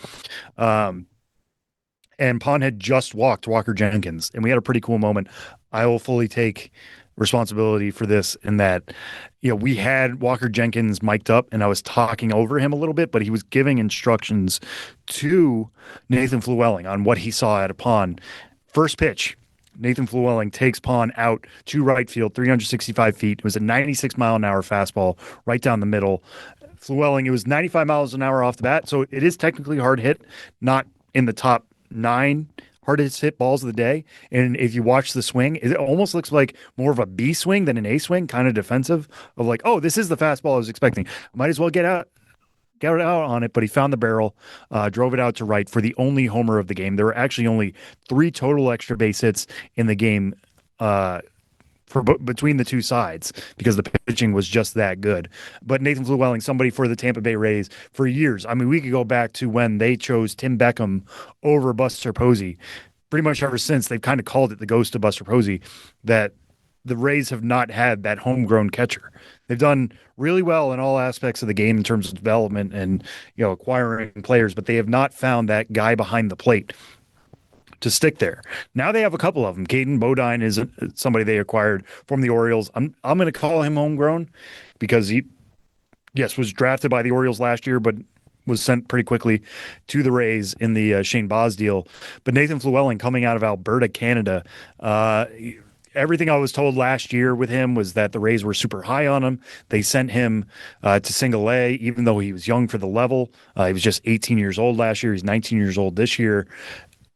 And Pon had just walked Walker Jenkins, and we had a pretty cool moment. I will fully take responsibility for this in that, we had Walker Jenkins mic'd up, and I was talking over him a little bit, but he was giving instructions to Nathan Flewelling on what he saw at a Pon. First pitch, Nathan Flewelling takes Pon out to right field, 365 feet. It was a 96-mile-an-hour fastball right down the middle. Flewelling, it was 95 miles an hour off the bat, so it is technically hard hit, not in the top 9 hardest hit balls of the day. And if you watch the swing, it almost looks like more of a B swing than an A swing, kind of defensive, of like, oh, this is the fastball I was expecting. Might as well get out on it. But he found the barrel, drove it out to right for the only homer of the game. There were actually only 3 total extra base hits in the game between the two sides because the pitching was just that good. But Nathan Flewelling, somebody for the Tampa Bay Rays for years. I mean, we could go back to when they chose Tim Beckham over Buster Posey. Pretty much ever since, they've kind of called it the ghost of Buster Posey, that the Rays have not had that homegrown catcher. They've done really well in all aspects of the game in terms of development and, acquiring players, but they have not found that guy behind the plate to stick there. Now they have a couple of them. Caden Bodine is somebody they acquired from the Orioles. I'm going to call him homegrown because he, was drafted by the Orioles last year, but was sent pretty quickly to the Rays in the Shane Baz deal. But Nathan Flewelling, coming out of Alberta, Canada, everything I was told last year with him was that the Rays were super high on him. They sent him to single A, even though he was young for the level. He was just 18 years old last year. He's 19 years old this year.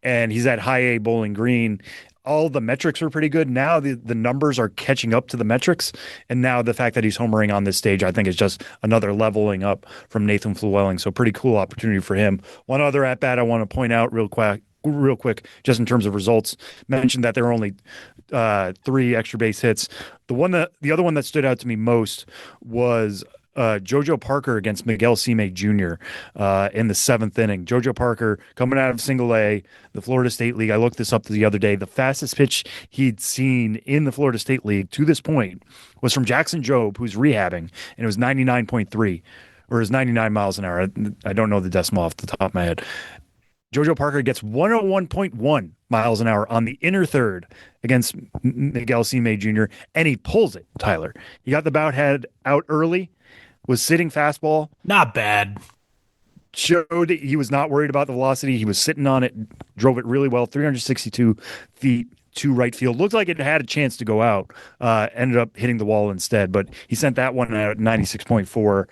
And he's at high A Bowling Green. All the metrics are pretty good. Now the numbers are catching up to the metrics. And now the fact that he's homering on this stage, I think, is just another leveling up from Nathan Flewelling. So pretty cool opportunity for him. One other at bat I want to point out real quick, just in terms of results, mentioned that there are only 3 extra base hits. The other one that stood out to me most was JoJo Parker against Miguel Sime Jr. In the 7th inning. JoJo Parker coming out of single A, the Florida State League. I looked this up the other day. The fastest pitch he'd seen in the Florida State League to this point was from Jackson Jobe, who's rehabbing, and it was 99.3, or it was 99 miles an hour. I don't know the decimal off the top of my head. JoJo Parker gets 101.1 miles an hour on the inner third against Miguel Sime Jr., and he pulls it, Tyler. He got the bout head out early, was sitting fastball. Not bad. Showed he was not worried about the velocity. He was sitting on it, drove it really well, 362 feet to right field. Looked like it had a chance to go out. Ended up hitting the wall instead, but he sent that one out at 96.4.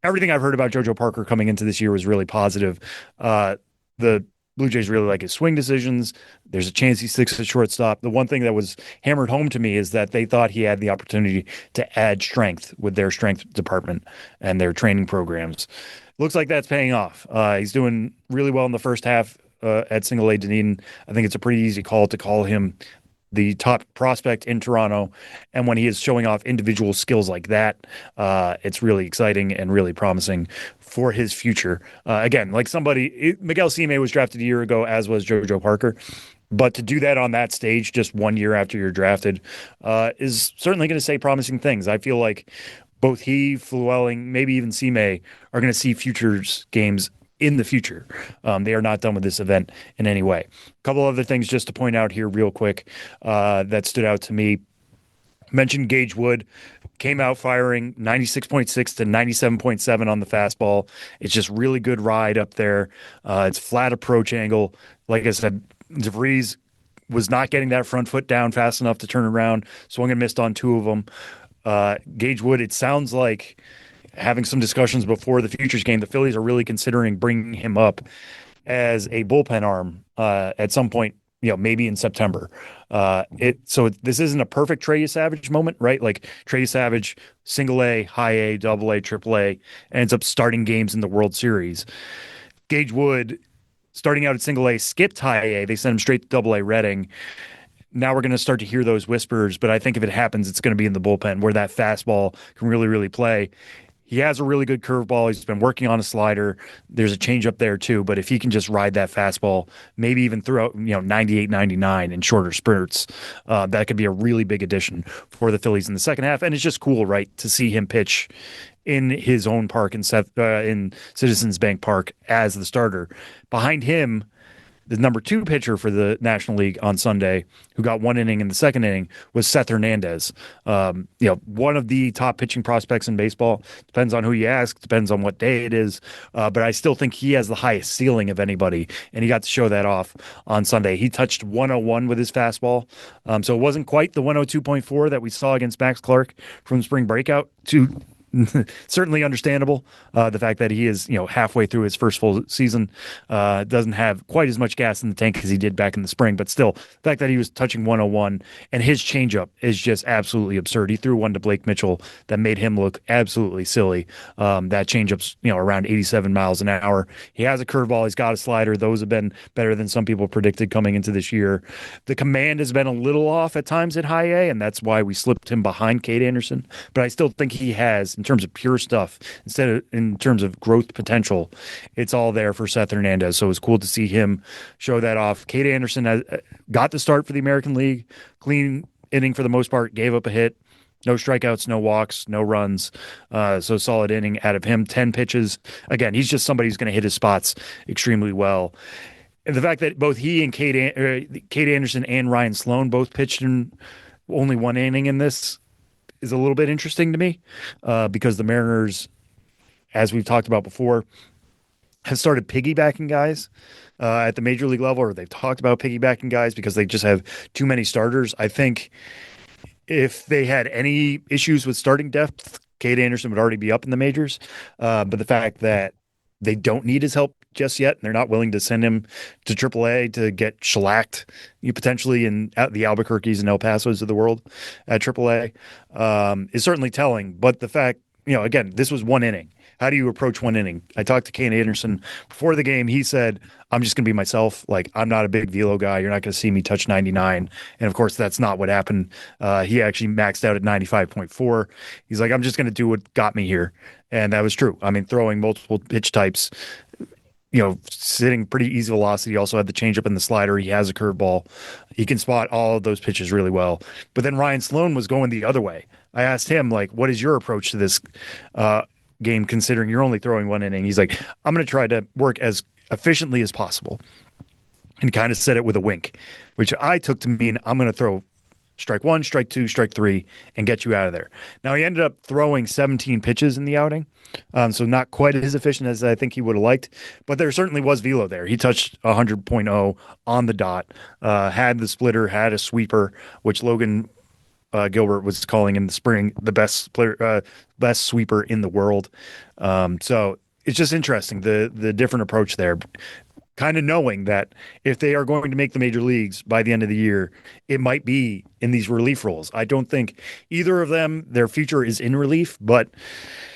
Everything I've heard about JoJo Parker coming into this year was really positive. The Blue Jays really like his swing decisions. There's a chance he sticks at shortstop. The one thing that was hammered home to me is that they thought he had the opportunity to add strength with their strength department and their training programs. Looks like that's paying off. He's doing really well in the first half at single A Dunedin. I think it's a pretty easy call to call him the top prospect in Toronto. And when he is showing off individual skills like that, it's really exciting and really promising for his future. Again, like Miguel Sime was drafted a year ago, as was JoJo Parker. But to do that on that stage just 1 year after you're drafted is certainly going to say promising things. I feel like both he, Flewelling, maybe even Sime are going to see futures games in the future. They are not done with this event in any way. A couple other things just to point out here real quick that stood out to me. Mentioned Gage Wood came out firing 96.6 to 97.7 on the fastball. It's just really good ride up there. It's flat approach angle. Like I said, DeVries was not getting that front foot down fast enough to turn around. Swung and missed on 2 of them. Gage Wood, it sounds like, having some discussions before the Futures game, the Phillies are really considering bringing him up as a bullpen arm at some point, maybe in September. So this isn't a perfect Trey Savage moment, right? Like Trey Savage, single A, high A, double A, triple A, ends up starting games in the World Series. Gage Wood, starting out at single A, skipped high A. They sent him straight to double A Reading. Now we're going to start to hear those whispers, but I think if it happens, it's going to be in the bullpen where that fastball can really, really play. He has a really good curveball. He's been working on a slider. There's a changeup there too, but if he can just ride that fastball, maybe even throw out 98, 99 in shorter spurts, that could be a really big addition for the Phillies in the second half. And it's just cool, right, to see him pitch in his own park in Citizens Bank Park as the starter. Behind him, the number 2 pitcher for the National League on Sunday, who got 1 inning in the second inning, was Seth Hernandez. One of the top pitching prospects in baseball. Depends on who you ask, depends on what day it is. But I still think he has the highest ceiling of anybody, and he got to show that off on Sunday. He touched 101 with his fastball. So it wasn't quite the 102.4 that we saw against Max Clark from spring breakout. Certainly understandable. The fact that he is, halfway through his first full season, doesn't have quite as much gas in the tank as he did back in the spring. But still, the fact that he was touching 101 and his changeup is just absolutely absurd. He threw one to Blake Mitchell that made him look absolutely silly. That changeup's, around 87 miles an hour. He has a curveball. He's got a slider. Those have been better than some people predicted coming into this year. The command has been a little off at times at high A, and that's why we slipped him behind Cade Anderson. But I still think he has, in terms of pure stuff, in terms of growth potential, it's all there for Seth Hernandez. So it was cool to see him show that off. Cade Anderson got the start for the American League. Clean inning for the most part, gave up a hit. No strikeouts, no walks, no runs. So solid inning out of him. 10 pitches. Again, he's just somebody who's going to hit his spots extremely well. And the fact that both he and Cade Anderson and Ryan Sloan both pitched in only 1 inning in this is a little bit interesting to me, because the Mariners, as we've talked about before, have started piggybacking guys at the major league level, or they've talked about piggybacking guys because they just have too many starters. I think if they had any issues with starting depth, Cade Anderson would already be up in the majors. But the fact that they don't need his help just yet, and they're not willing to send him to AAA to get shellacked, potentially in the Albuquerques and El Pasos of the world at AAA, is certainly telling. But the fact, again, this was one inning. How do you approach one inning? I talked to Cade Anderson before the game. He said, I'm just going to be myself. Like, I'm not a big velo guy. You're not going to see me touch 99. And of course, that's not what happened. He actually maxed out at 95.4. He's like, I'm just going to do what got me here. And that was true. I mean, throwing multiple pitch types, sitting pretty easy velocity. He also had the changeup and the slider. He has a curveball. He can spot all of those pitches really well. But then Ryan Sloan was going the other way. I asked him, like, what is your approach to this game, considering you're only throwing one inning? He's like, I'm going to try to work as efficiently as possible, and kind of said it with a wink, which I took to mean I'm going to throw strike one, strike two, strike three, and get you out of there. Now, he ended up throwing 17 pitches in the outing, so not quite as efficient as I think he would have liked, but there certainly was velo there. He touched 100.0 on the dot, had the splitter, had a sweeper, which Logan Gilbert was calling in the spring the best player, best sweeper in the world. So it's just interesting, the different approach there, kind of knowing that if they are going to make the major leagues by the end of the year, it might be in these relief roles. I don't think either of them, their future is in relief, but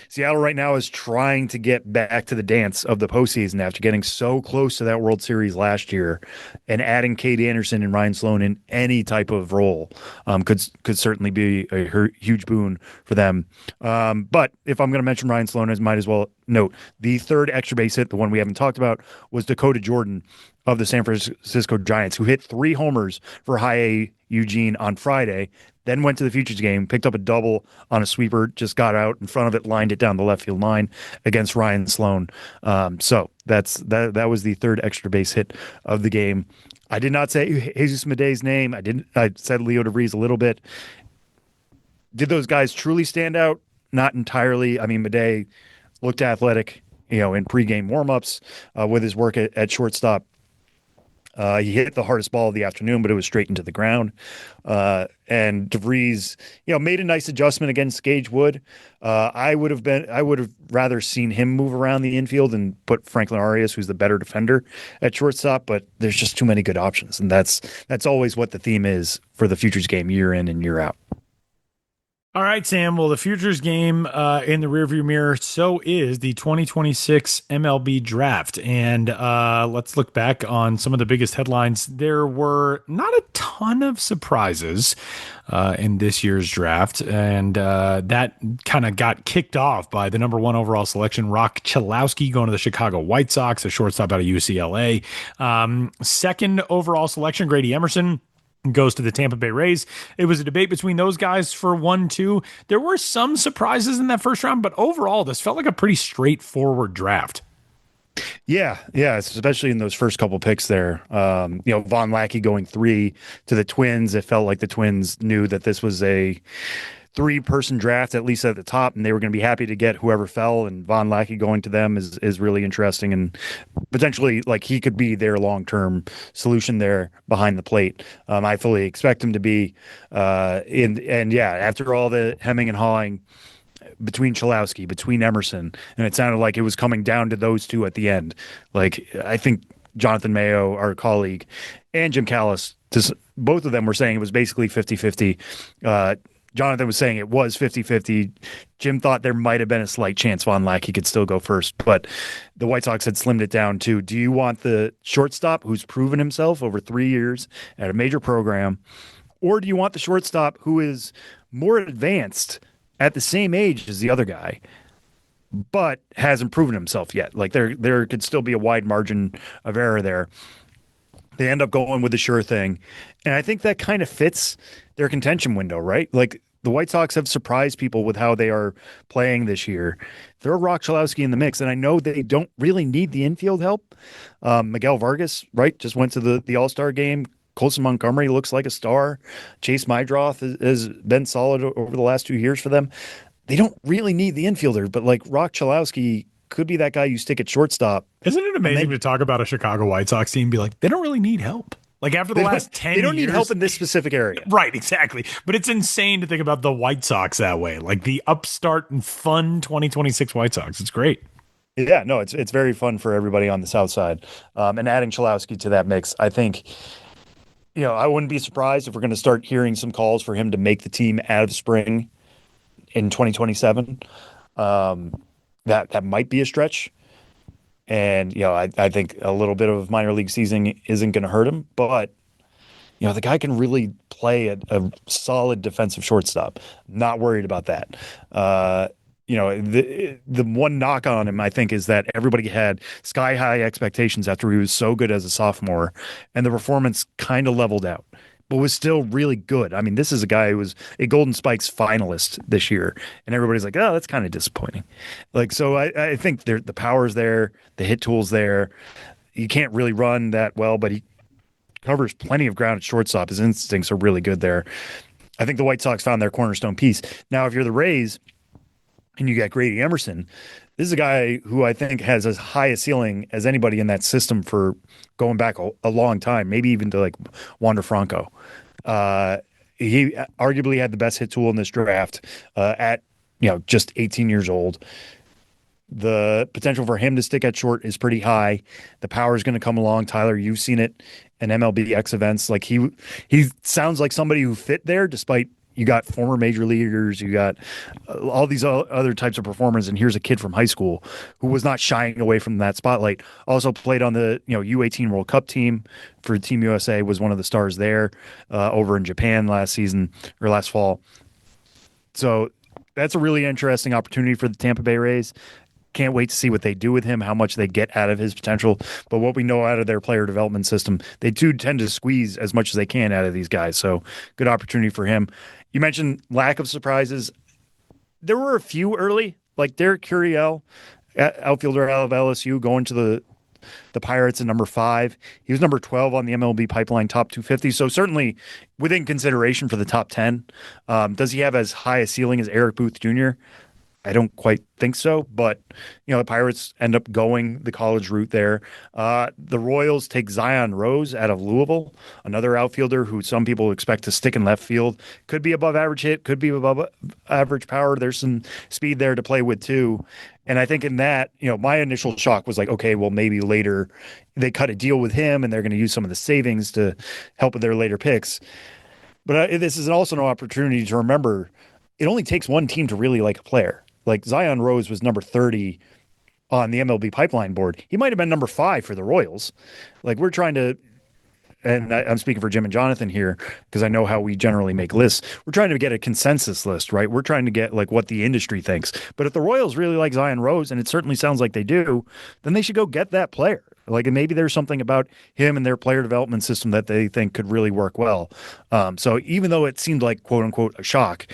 Seattle right now is trying to get back to the dance of the postseason after getting so close to that World Series last year, and adding Cade Anderson and Ryan Sloan in any type of role could certainly be a huge boon for them. But if I'm going to mention Ryan Sloan, I might as well note the third extra base hit, the one we haven't talked about, was Dakota Jordan of the San Francisco Giants, who hit 3 homers for High A Eugene on Friday, then went to the Futures game, picked up a double on a sweeper, just got out in front of it, lined it down the left field line against Ryan Sloan. So that was the third extra base hit of the game. I did not say Jesus Medei's name. I said Leo DeVries a little bit. Did those guys truly stand out? Not entirely. I mean, Medei looked athletic, in pregame warmups with his work at shortstop. He hit the hardest ball of the afternoon, but it was straight into the ground. And DeVries, made a nice adjustment against Gage Wood. I would have rather seen him move around the infield and put Franklin Arias, who's the better defender, at shortstop. But there's just too many good options, and that's always what the theme is for the Futures game, year in and year out. All right, Sam. Well, the Futures game in the rearview mirror, so is the 2026 MLB draft. And let's look back on some of the biggest headlines. There were not a ton of surprises in this year's draft, and that kind of got kicked off by the number 1 overall selection, Rock Chalowski, going to the Chicago White Sox, a shortstop out of UCLA. Second overall selection, Grady Emerson, goes to the Tampa Bay Rays. It was a debate between those guys for 1-2. There were some surprises in that first round, but overall, this felt like a pretty straightforward draft. Yeah, especially in those first couple picks there. Von Lackey going 3 to the Twins. It felt like the Twins knew that this was a 3-person draft, at least at the top, and they were going to be happy to get whoever fell, and Von Lackey going to them is really interesting, and potentially, like, he could be their long-term solution there behind the plate. I fully expect him to be after all the hemming and hawing between Chalowski, between Emerson, and it sounded like it was coming down to those two at the end. Like, I think Jonathan Mayo, our colleague, and Jim Callis, both of them were saying it was basically 50-50. Jonathan was saying it was 50-50. Jim thought there might have been a slight chance Von Lackey could still go first, but the White Sox had slimmed it down to, do you want the shortstop who's proven himself over 3 years at a major program, or do you want the shortstop who is more advanced at the same age as the other guy, but hasn't proven himself yet? Like, there could still be a wide margin of error there. They end up going with the sure thing. And I think that kind of fits their contention window, right? Like, the White Sox have surprised people with how they are playing this year. Throw Rock Chalowski in the mix, and I know they don't really need the infield help. Miguel Vargas, right, just went to the All-Star game. Colson Montgomery looks like a star. Chase Mydroth has been solid over the last 2 years for them. They don't really need the infielder, but like Rock Chalowski could be that guy you stick at shortstop. Isn't it amazing to talk about a Chicago White Sox team and be like, they don't really need help? Like after the last 10 they don't years, need help in this specific area. Right, exactly. But it's insane to think about the White Sox that way. Like the upstart and fun 2026 White Sox. It's great. Yeah, no, it's very fun for everybody on the South Side. And adding Chalowski to that mix, I think, I wouldn't be surprised if we're going to start hearing some calls for him to make the team out of spring in 2027. That might be a stretch. And, I think a little bit of minor league season isn't going to hurt him. But, the guy can really play a solid defensive shortstop. Not worried about that. The one knock on him, I think, is that everybody had sky high expectations after he was so good as a sophomore, and the performance kind of leveled out, but was still really good. I mean, this is a guy who was a Golden Spikes finalist this year, and everybody's like, oh, that's kind of disappointing. Like, so I think the power's there, the hit tool's there. He can't really run that well, but he covers plenty of ground at shortstop. His instincts are really good there. I think the White Sox found their cornerstone piece. Now, if you're the Rays and you got Grady Emerson, this is a guy who I think has as high a ceiling as anybody in that system for going back a long time, maybe even to like Wander Franco. He arguably had the best hit tool in this draft at just 18 years old. The potential for him to stick at short is pretty high. The power is going to come along. Tyler, you've seen it in MLBX events. Like he sounds like somebody who fit there, despite you got former major leaguers, you got all these other types of performers, and here's a kid from high school who was not shying away from that spotlight. Also played on the U18 World Cup team for Team USA, was one of the stars there over in Japan last fall. So that's a really interesting opportunity for the Tampa Bay Rays. Can't wait to see what they do with him, how much they get out of his potential. But what we know out of their player development system, they do tend to squeeze as much as they can out of these guys. So good opportunity for him. You mentioned lack of surprises. There were a few early, like Derek Curiel, outfielder out of LSU, going to the Pirates at number 5. He was number 12 on the MLB Pipeline top 250. So certainly within consideration for the top 10. Does he have as high a ceiling as Eric Booth Jr.? I don't quite think so, but the Pirates end up going the college route there. The Royals take Zion Rose out of Louisville, another outfielder who some people expect to stick in left field. Could be above average hit, could be above average power. There's some speed there to play with too. And I think in that, my initial shock was like, okay, well, maybe later they cut a deal with him and they're going to use some of the savings to help with their later picks. But this is also an opportunity to remember it only takes one team to really like a player. Like Zion Rose was number 30 on the MLB Pipeline board. He might have been number 5 for the Royals. Like we're trying to, and I'm speaking for Jim and Jonathan here because I know how we generally make lists. We're trying to get a consensus list, right? We're trying to get like what the industry thinks. But if the Royals really like Zion Rose, and it certainly sounds like they do, then they should go get that player. Like, and maybe there's something about him and their player development system that they think could really work well. So even though it seemed like quote unquote a shock,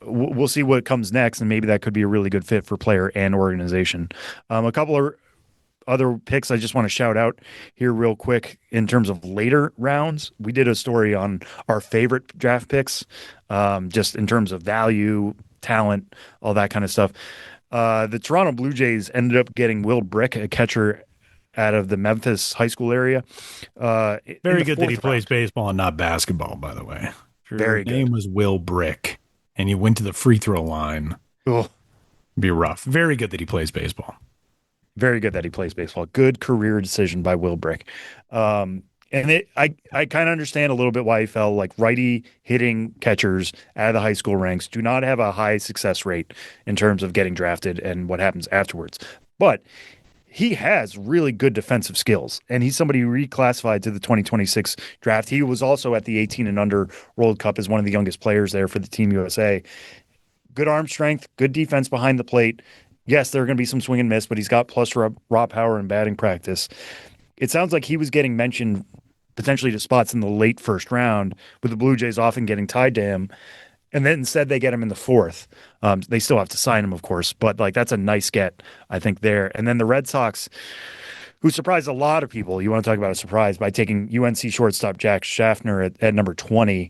we'll see what comes next, and maybe that could be a really good fit for player and organization. A couple of other picks I just want to shout out here real quick in terms of later rounds. We did a story on our favorite draft picks, just in terms of value, talent, all that kind of stuff. The Toronto Blue Jays ended up getting Will Brick, a catcher out of the Memphis high school area. Very good that he plays baseball and not basketball, by the way. Very good. His name was Will Brick, and he went to the free throw line. Oh, be rough. Very good that he plays baseball. Very good that he plays baseball. Good career decision by Will Brick. I kind of understand a little bit why he fell. Like righty hitting catchers out of the high school ranks do not have a high success rate in terms of getting drafted and what happens afterwards. But he has really good defensive skills, and he's somebody who reclassified to the 2026 draft. He was also at the 18 and under World Cup as one of the youngest players there for the Team USA. Good arm strength, good defense behind the plate. Yes, there are going to be some swing and miss, but he's got plus raw power and batting practice. It sounds like he was getting mentioned potentially to spots in the late first round, with the Blue Jays often getting tied to him. And then instead they get him in the 4th. They still have to sign him, of course, but like that's a nice get, I think, there. And then the Red Sox, who surprised a lot of people. You want to talk about a surprise by taking UNC shortstop Jack Schaffner at number 20.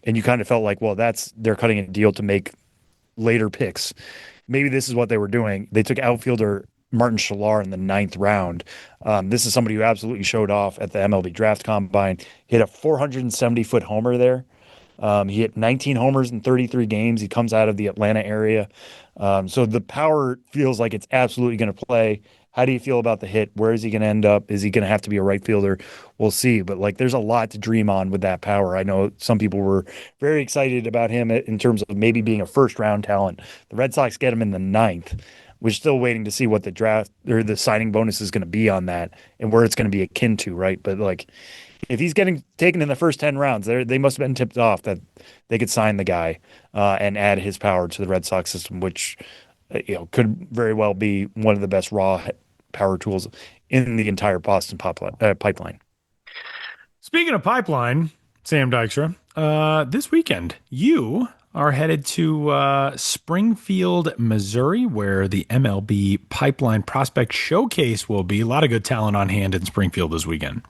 And you kind of felt like, well, they're cutting a deal to make later picks. Maybe this is what they were doing. They took outfielder Martin Schiller in the 9th round. This is somebody who absolutely showed off at the MLB Draft Combine. Hit a 470-foot homer there. He hit 19 homers in 33 games. He comes out of the Atlanta area. So the power feels like it's absolutely going to play. How do you feel about the hit? Where is he going to end up? Is he going to have to be a right fielder? We'll see. But like, there's a lot to dream on with that power. I know some people were very excited about him in terms of maybe being a first round talent. The Red Sox get him in the 9th. We're still waiting to see what the draft or the signing bonus is going to be on that and where it's going to be akin to, right? But like, if he's getting taken in the first 10 rounds, they must have been tipped off that they could sign the guy and add his power to the Red Sox system, which could very well be one of the best raw power tools in the entire Boston pipeline. Speaking of pipeline, Sam Dykstra, this weekend you are headed to Springfield, Missouri, where the MLB Pipeline Prospect Showcase will be. A lot of good talent on hand in Springfield this weekend.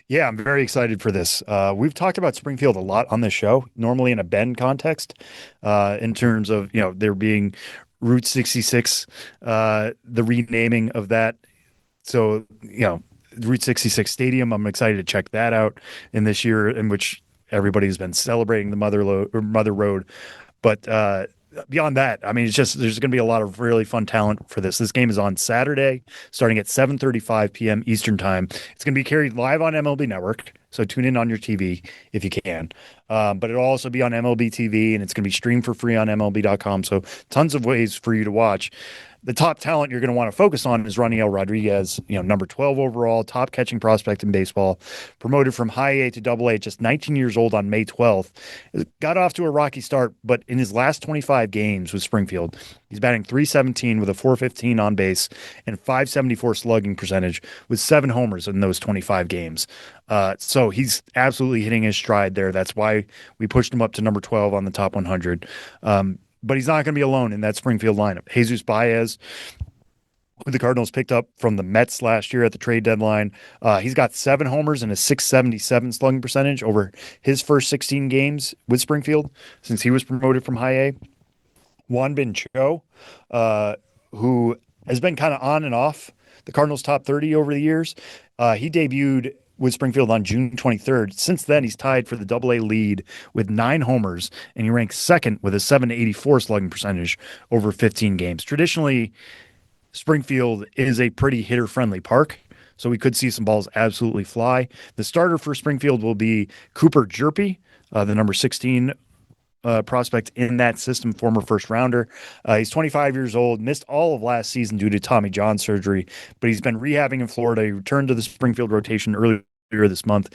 Yeah, I'm very excited for this. We've talked about Springfield a lot on this show, normally in a Bend context, in terms of, there being Route 66, the renaming of that. So, Route 66 Stadium, I'm excited to check that out in this year in which everybody's been celebrating the Mother Road. But beyond that, I mean, there's going to be a lot of really fun talent for this. This game is on Saturday, starting at 7:35 p.m. Eastern time. It's going to be carried live on MLB Network, so tune in on your TV if you can. But it'll also be on MLB TV, and it's going to be streamed for free on MLB.com. So tons of ways for you to watch. The top talent you're going to want to focus on is Roniel Rodriguez, number 12 overall, top catching prospect in baseball, promoted from high A to double A, just 19 years old on May 12th. Got off to a rocky start, but in his last 25 games with Springfield, he's batting .317 with a .415 on base and .574 slugging percentage with 7 homers in those 25 games. So he's absolutely hitting his stride there. That's why we pushed him up to number 12 on the top 100. But he's not going to be alone in that Springfield lineup. Jesus Baez, who the Cardinals picked up from the Mets last year at the trade deadline, he's got 7 homers and a .677 slugging percentage over his first 16 games with Springfield since he was promoted from high A. Juan Bin Cho, who has been kind of on and off the Cardinals' top 30 over the years. He debuted with Springfield on June 23rd. Since then, he's tied for the Double-A lead with 9 homers, and he ranks second with a .784 slugging percentage over 15 games. Traditionally, Springfield is a pretty hitter-friendly park, so we could see some balls absolutely fly. The starter for Springfield will be Cooper Jerpy, the number 16 prospect in that system, former first rounder. He's 25 years old, missed all of last season due to Tommy John surgery, but he's been rehabbing in Florida. He returned to the Springfield rotation earlier this month.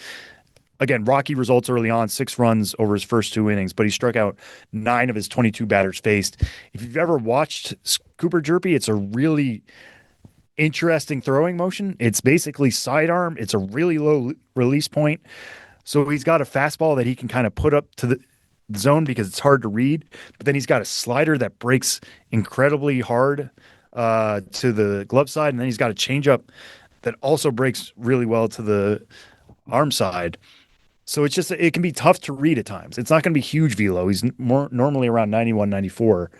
Again, rocky results early on, 6 runs over his first 2 innings, but he struck out 9 of his 22 batters faced. If you've ever watched Cooper Jerpy, it's a really interesting throwing motion. It's basically sidearm. It's a really low release point. So he's got a fastball that he can kind of put up to the zone because it's hard to read, but then he's got a slider that breaks incredibly hard to the glove side, and then he's got a changeup that also breaks really well to the arm side. So it can be tough to read at times. It's not going to be huge velo. He's normally around 91, 94.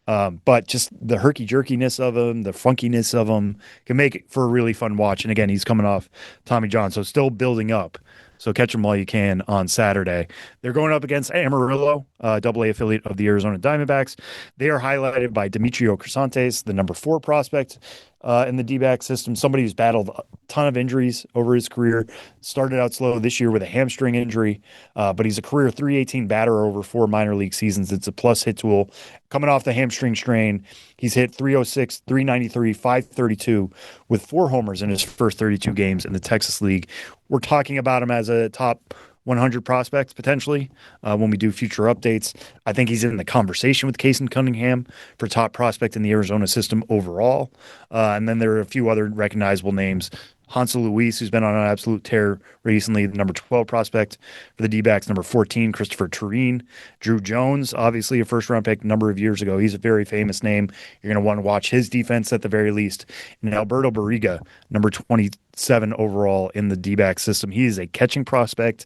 But just the herky-jerkiness of him, the funkiness of him can make it for a really fun watch. And again, he's coming off Tommy John, so still building up. So catch them while you can on Saturday. They're going up against Amarillo, Double-A affiliate of the Arizona Diamondbacks. They are highlighted by Demetrio Crisantes, the number 4 prospect in the D-back system, somebody who's battled a ton of injuries over his career. Started out slow this year with a hamstring injury, but he's a career .318 batter over 4 minor league seasons. It's a plus hit tool. Coming off the hamstring strain, he's hit .306, .393, .532 with 4 homers in his first 32 games in the Texas League. We're talking about him as a top 100 prospects potentially when we do future updates. I think he's in the conversation with Kason Cunningham for top prospect in the Arizona system overall. And then there are a few other recognizable names. Hansel Luis, who's been on an absolute tear recently, the number 12 prospect for the D-backs, number 14, Christopher Tureen. Drew Jones, obviously a first-round pick a number of years ago. He's a very famous name. You're going to want to watch his defense at the very least. And Alberto Barriga, number 27 overall in the D-back system. He is a catching prospect.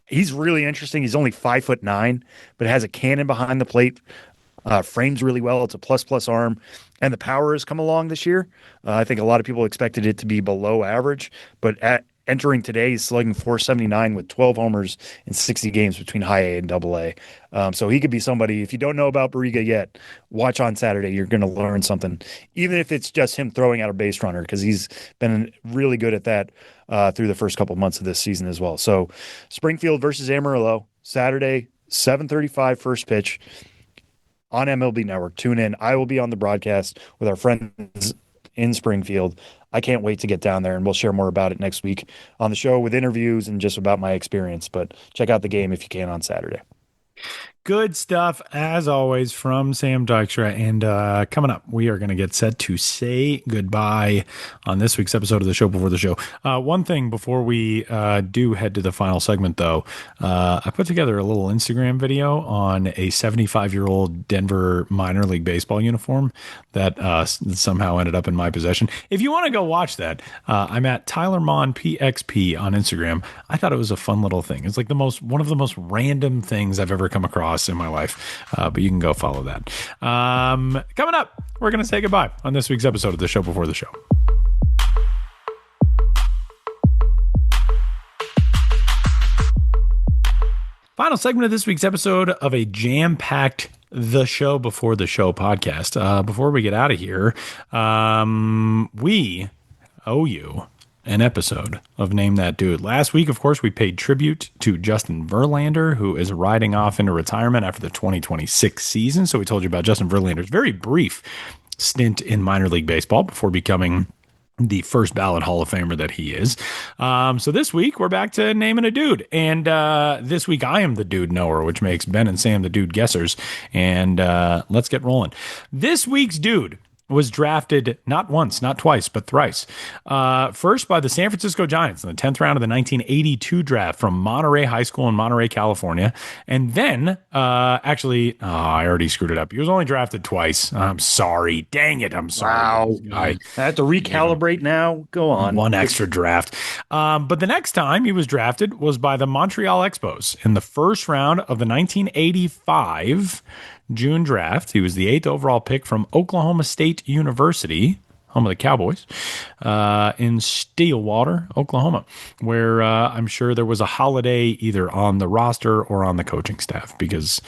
He's really interesting. He's only 5'9", but has a cannon behind the plate Frames really well. It's a plus arm, and the power has come along this year. I think a lot of people expected it to be below average, but entering today, he's slugging 479 with 12 homers in 60 games between high A and double A. So he could be somebody, if you don't know about Barriga yet, watch on Saturday. You're going to learn something, even if it's just him throwing out a base runner, because he's been really good at that through the first couple months of this season as well. So Springfield versus Amarillo, Saturday, 7:35 first pitch on MLB Network. Tune in. I will be on the broadcast with our friends in Springfield. I can't wait to get down there, and we'll share more about it next week on the show with interviews and just about my experience. But check out the game if you can on Saturday. Good stuff, as always, from Sam Dykstra. And coming up, we are going to get set to say goodbye on this week's episode of the Show Before the Show. One thing before we do head to the final segment, though, I put together a little Instagram video on a 75-year-old Denver minor league baseball uniform that somehow ended up in my possession. If you want to go watch that, I'm at TylerMonPXP on Instagram. I thought it was a fun little thing. It's like one of the most random things I've ever come across in my life, but you can go follow that. Coming up, we're going to say goodbye on this week's episode of the Show Before the Show. Final segment of this week's episode of a jam-packed The Show Before the Show podcast. Before we get out of here, we owe you an episode of Name That Dude. Last week, of course, we paid tribute to Justin Verlander, who is riding off into retirement after the 2026 season. So we told you about Justin Verlander's very brief stint in minor league baseball before becoming the first ballot Hall of Famer that he is. So this week, we're back to naming a dude. And this week, I am the dude knower, which makes Ben and Sam the dude guessers. And let's get rolling. This week's dude was drafted not once, not twice, but thrice. First by the San Francisco Giants in the 10th round of the 1982 draft from Monterey High School in Monterey, California. And then, I already screwed it up. He was only drafted twice. I'm sorry. Dang it. I'm sorry. Wow. I have to recalibrate now. Go on. One extra draft. But the next time he was drafted was by the Montreal Expos in the first round of the 1985 June draft. He was the 8th overall pick from Oklahoma State University, home of the Cowboys, in Stillwater, Oklahoma, where I'm sure there was a Holiday either on the roster or on the coaching staff, because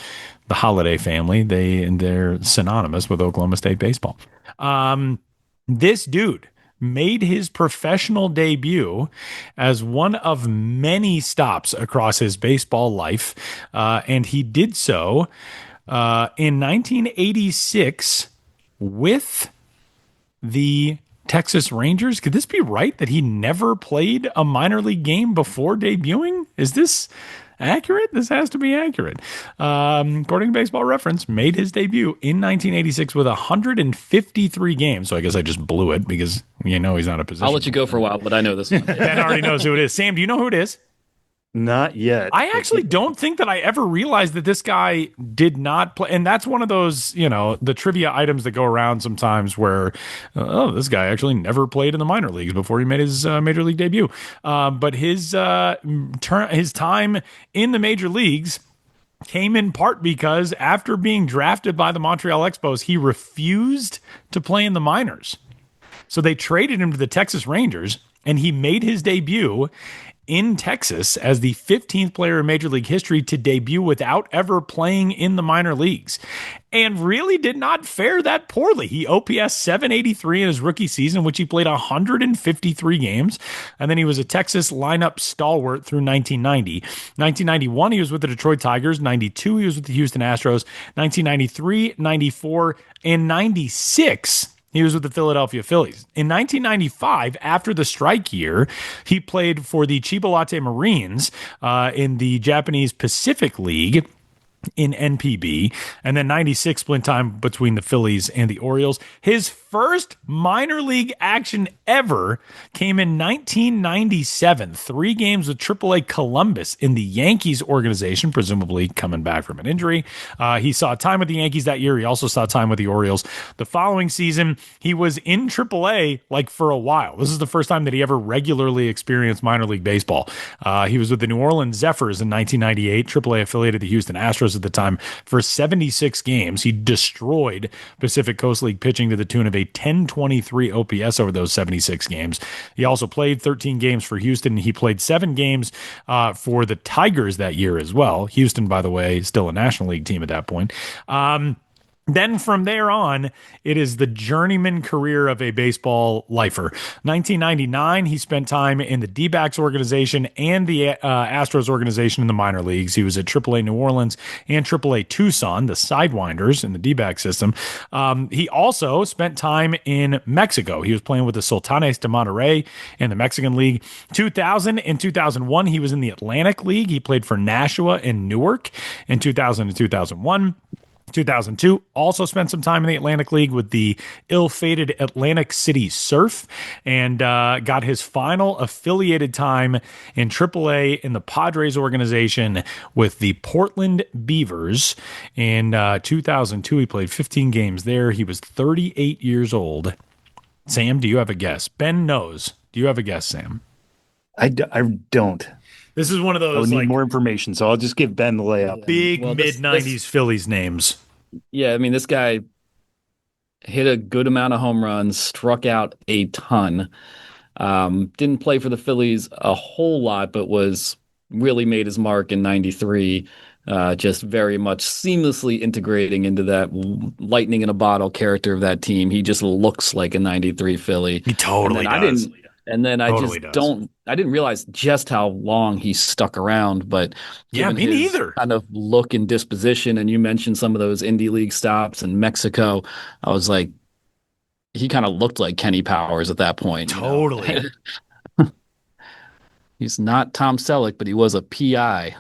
the Holiday family, they're synonymous with Oklahoma State baseball. This dude made his professional debut as one of many stops across his baseball life, and he did so in 1986 with the Texas Rangers. Could this be right that he never played a minor league game before debuting? Is this accurate? This has to be accurate. According to Baseball Reference, made his debut in 1986 with 153 games. So I guess I just blew it because he's not a position. I'll let you go for a while, but I know this one. Ben already knows who it is. Sam, do you know who it is? Not yet. I actually don't think that I ever realized that this guy did not play. And that's one of those, the trivia items that go around sometimes where, this guy actually never played in the minor leagues before he made his major league debut. But his time in the major leagues came in part because after being drafted by the Montreal Expos, he refused to play in the minors. So they traded him to the Texas Rangers, and he made his debut in Texas as the 15th player in Major League history to debut without ever playing in the minor leagues, and really did not fare that poorly. He OPS 783 in his rookie season, which he played 153 games, and then he was a Texas lineup stalwart through 1990. 1991, he was with the Detroit Tigers. 92, he was with the Houston Astros. 1993, 94, and 96, he was with the Philadelphia Phillies. In 1995, after the strike year, he played for the Chiba Marines in the Japanese Pacific League in NPB, and then 96 split time between the Phillies and the Orioles. His first minor league action ever came in 1997, 3 games with AAA Columbus in the Yankees organization, presumably coming back from an injury. He saw time with the Yankees that year. He also saw time with the Orioles. The following season, he was in AAA for a while. This is the first time that he ever regularly experienced minor league baseball. He was with the New Orleans Zephyrs in 1998, AAA affiliated the Houston Astros Astros at the time, for 76 games. He destroyed Pacific Coast League pitching to the tune of a 1023 OPS over those 76 games. He also played 13 games for Houston. He played 7 games for the Tigers that year as well. Houston, by the way, still a National League team at that point. Then from there on, it is the journeyman career of a baseball lifer. 1999, he spent time in the D-backs organization and the Astros organization in the minor leagues. He was at AAA New Orleans and AAA Tucson, the Sidewinders in the D-back system. He also spent time in Mexico. He was playing with the Sultanes de Monterrey in the Mexican League. 2000 and 2001, he was in the Atlantic League. He played for Nashua and Newark in 2000 and 2001. 2002, also spent some time in the Atlantic League with the ill-fated Atlantic City Surf, and got his final affiliated time in AAA in the Padres organization with the Portland Beavers. In 2002, he played 15 games there. He was 38 years old. Sam, do you have a guess? Ben knows. Do you have a guess, Sam? I don't. This is one of those. I would need more information, so I'll just give Ben the layup. Big mid-90s Phillies names. Yeah, I mean, this guy hit a good amount of home runs, struck out a ton. Didn't play for the Phillies a whole lot, but was really made his mark in 93. Just very much seamlessly integrating into that lightning in a bottle character of that team. He just looks like a 93 Philly. He totally does. I didn't realize just how long he stuck around, but yeah, me neither. Kind of look and disposition, and you mentioned some of those indie league stops in Mexico. I was like, he kind of looked like Kenny Powers at that point. Totally. He's not Tom Selleck, but he was a PI.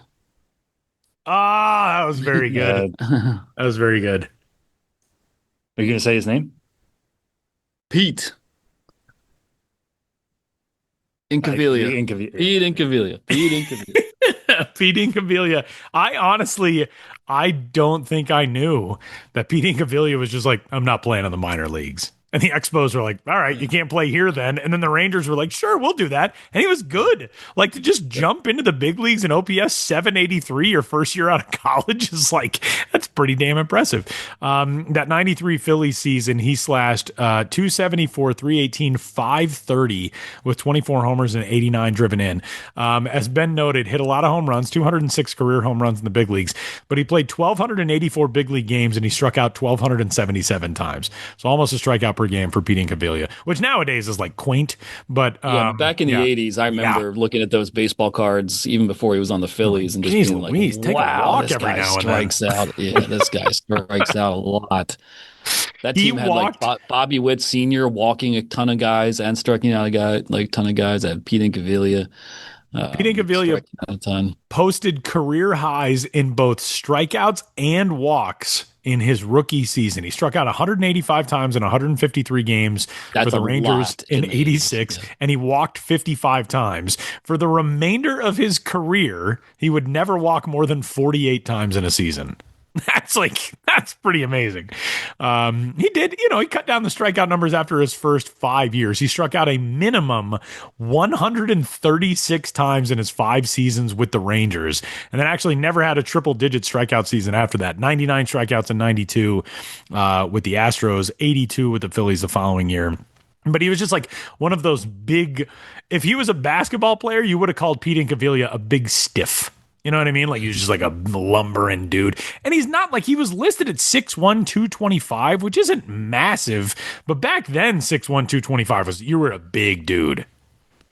Ah, that was very good. That was very good. Are you going to say his name? Pete Incaviglia. Pete Incaviglia. Pete Incaviglia. I don't think I knew that Pete Incaviglia was just like, I'm not playing in the minor leagues. And the Expos were like, all right, you can't play here then. And then the Rangers were like, sure, we'll do that. And he was good. Like, to just jump into the big leagues in OPS 783 your first year out of college is like, that's pretty damn impressive. That 93 Phillies season, he slashed 274, 318, 530 with 24 homers and 89 driven in. As Ben noted, hit a lot of home runs, 206 career home runs in the big leagues, but he played 1,284 big league games and he struck out 1,277 times. So almost a strikeout per game for Pete Incaviglia, which nowadays is like quaint. But back in the 80s, I remember looking at those baseball cards even before he was on the Phillies and just being like, take a walk every now and then. Strikes out. Yeah, this guy strikes out a lot. That team had like Bobby Witt Sr. walking a ton of guys and striking out a ton of guys. I had Pete Incaviglia. Pete Incaviglia posted career highs in both strikeouts and walks in his rookie season. He struck out 185 times in 153 games for the Rangers in 86, and he walked 55 times. For the remainder of his career, he would never walk more than 48 times in a season. That's pretty amazing. He did, he cut down the strikeout numbers after his first 5 years. He struck out a minimum 136 times in his 5 seasons with the Rangers, and then actually never had a triple-digit strikeout season after that. 99 strikeouts in 92 with the Astros, 82 with the Phillies the following year. But he was just like one of those big, if he was a basketball player, you would have called Pete Incaviglia a big stiff. You know what I mean? Like, he was just like a lumbering dude. And he's not, like, he was listed at 6'1", 225, which isn't massive. But back then, 6'1", 225 you were a big dude.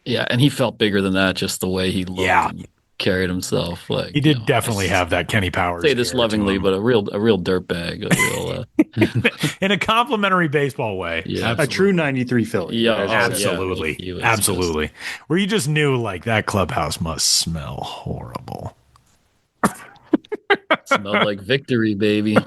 Yeah, and he felt bigger than that, just the way he looked and carried himself. Like, he did definitely have that Kenny Powers. Say this lovingly, but a real dirtbag. In a complimentary baseball way. Yeah, a true 93 Philly. Yeah, absolutely. Yeah, absolutely. Where you just knew, like, that clubhouse must smell horrible. Smelled like victory, baby.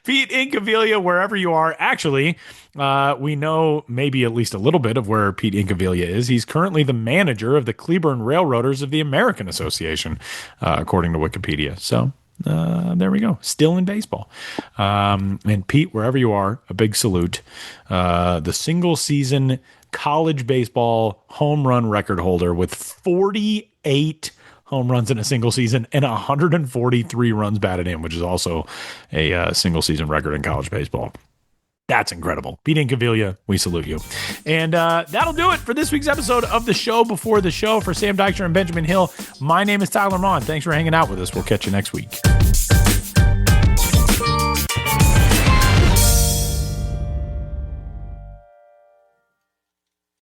Pete Incaviglia, wherever you are. Actually, we know maybe at least a little bit of where Pete Incaviglia is. He's currently the manager of the Cleburne Railroaders of the American Association, according to Wikipedia. So there we go. Still in baseball. And Pete, wherever you are, a big salute. The single season college baseball home run record holder with 48 home runs in a single season and 143 runs batted in, which is also a single season record in college baseball. That's incredible. Pete Incaviglia, we salute you. And that'll do it for this week's episode of The Show Before the Show. For Sam Dykstra and Benjamin Hill, my name is Tyler Maughan. Thanks for hanging out with us. We'll catch you next week.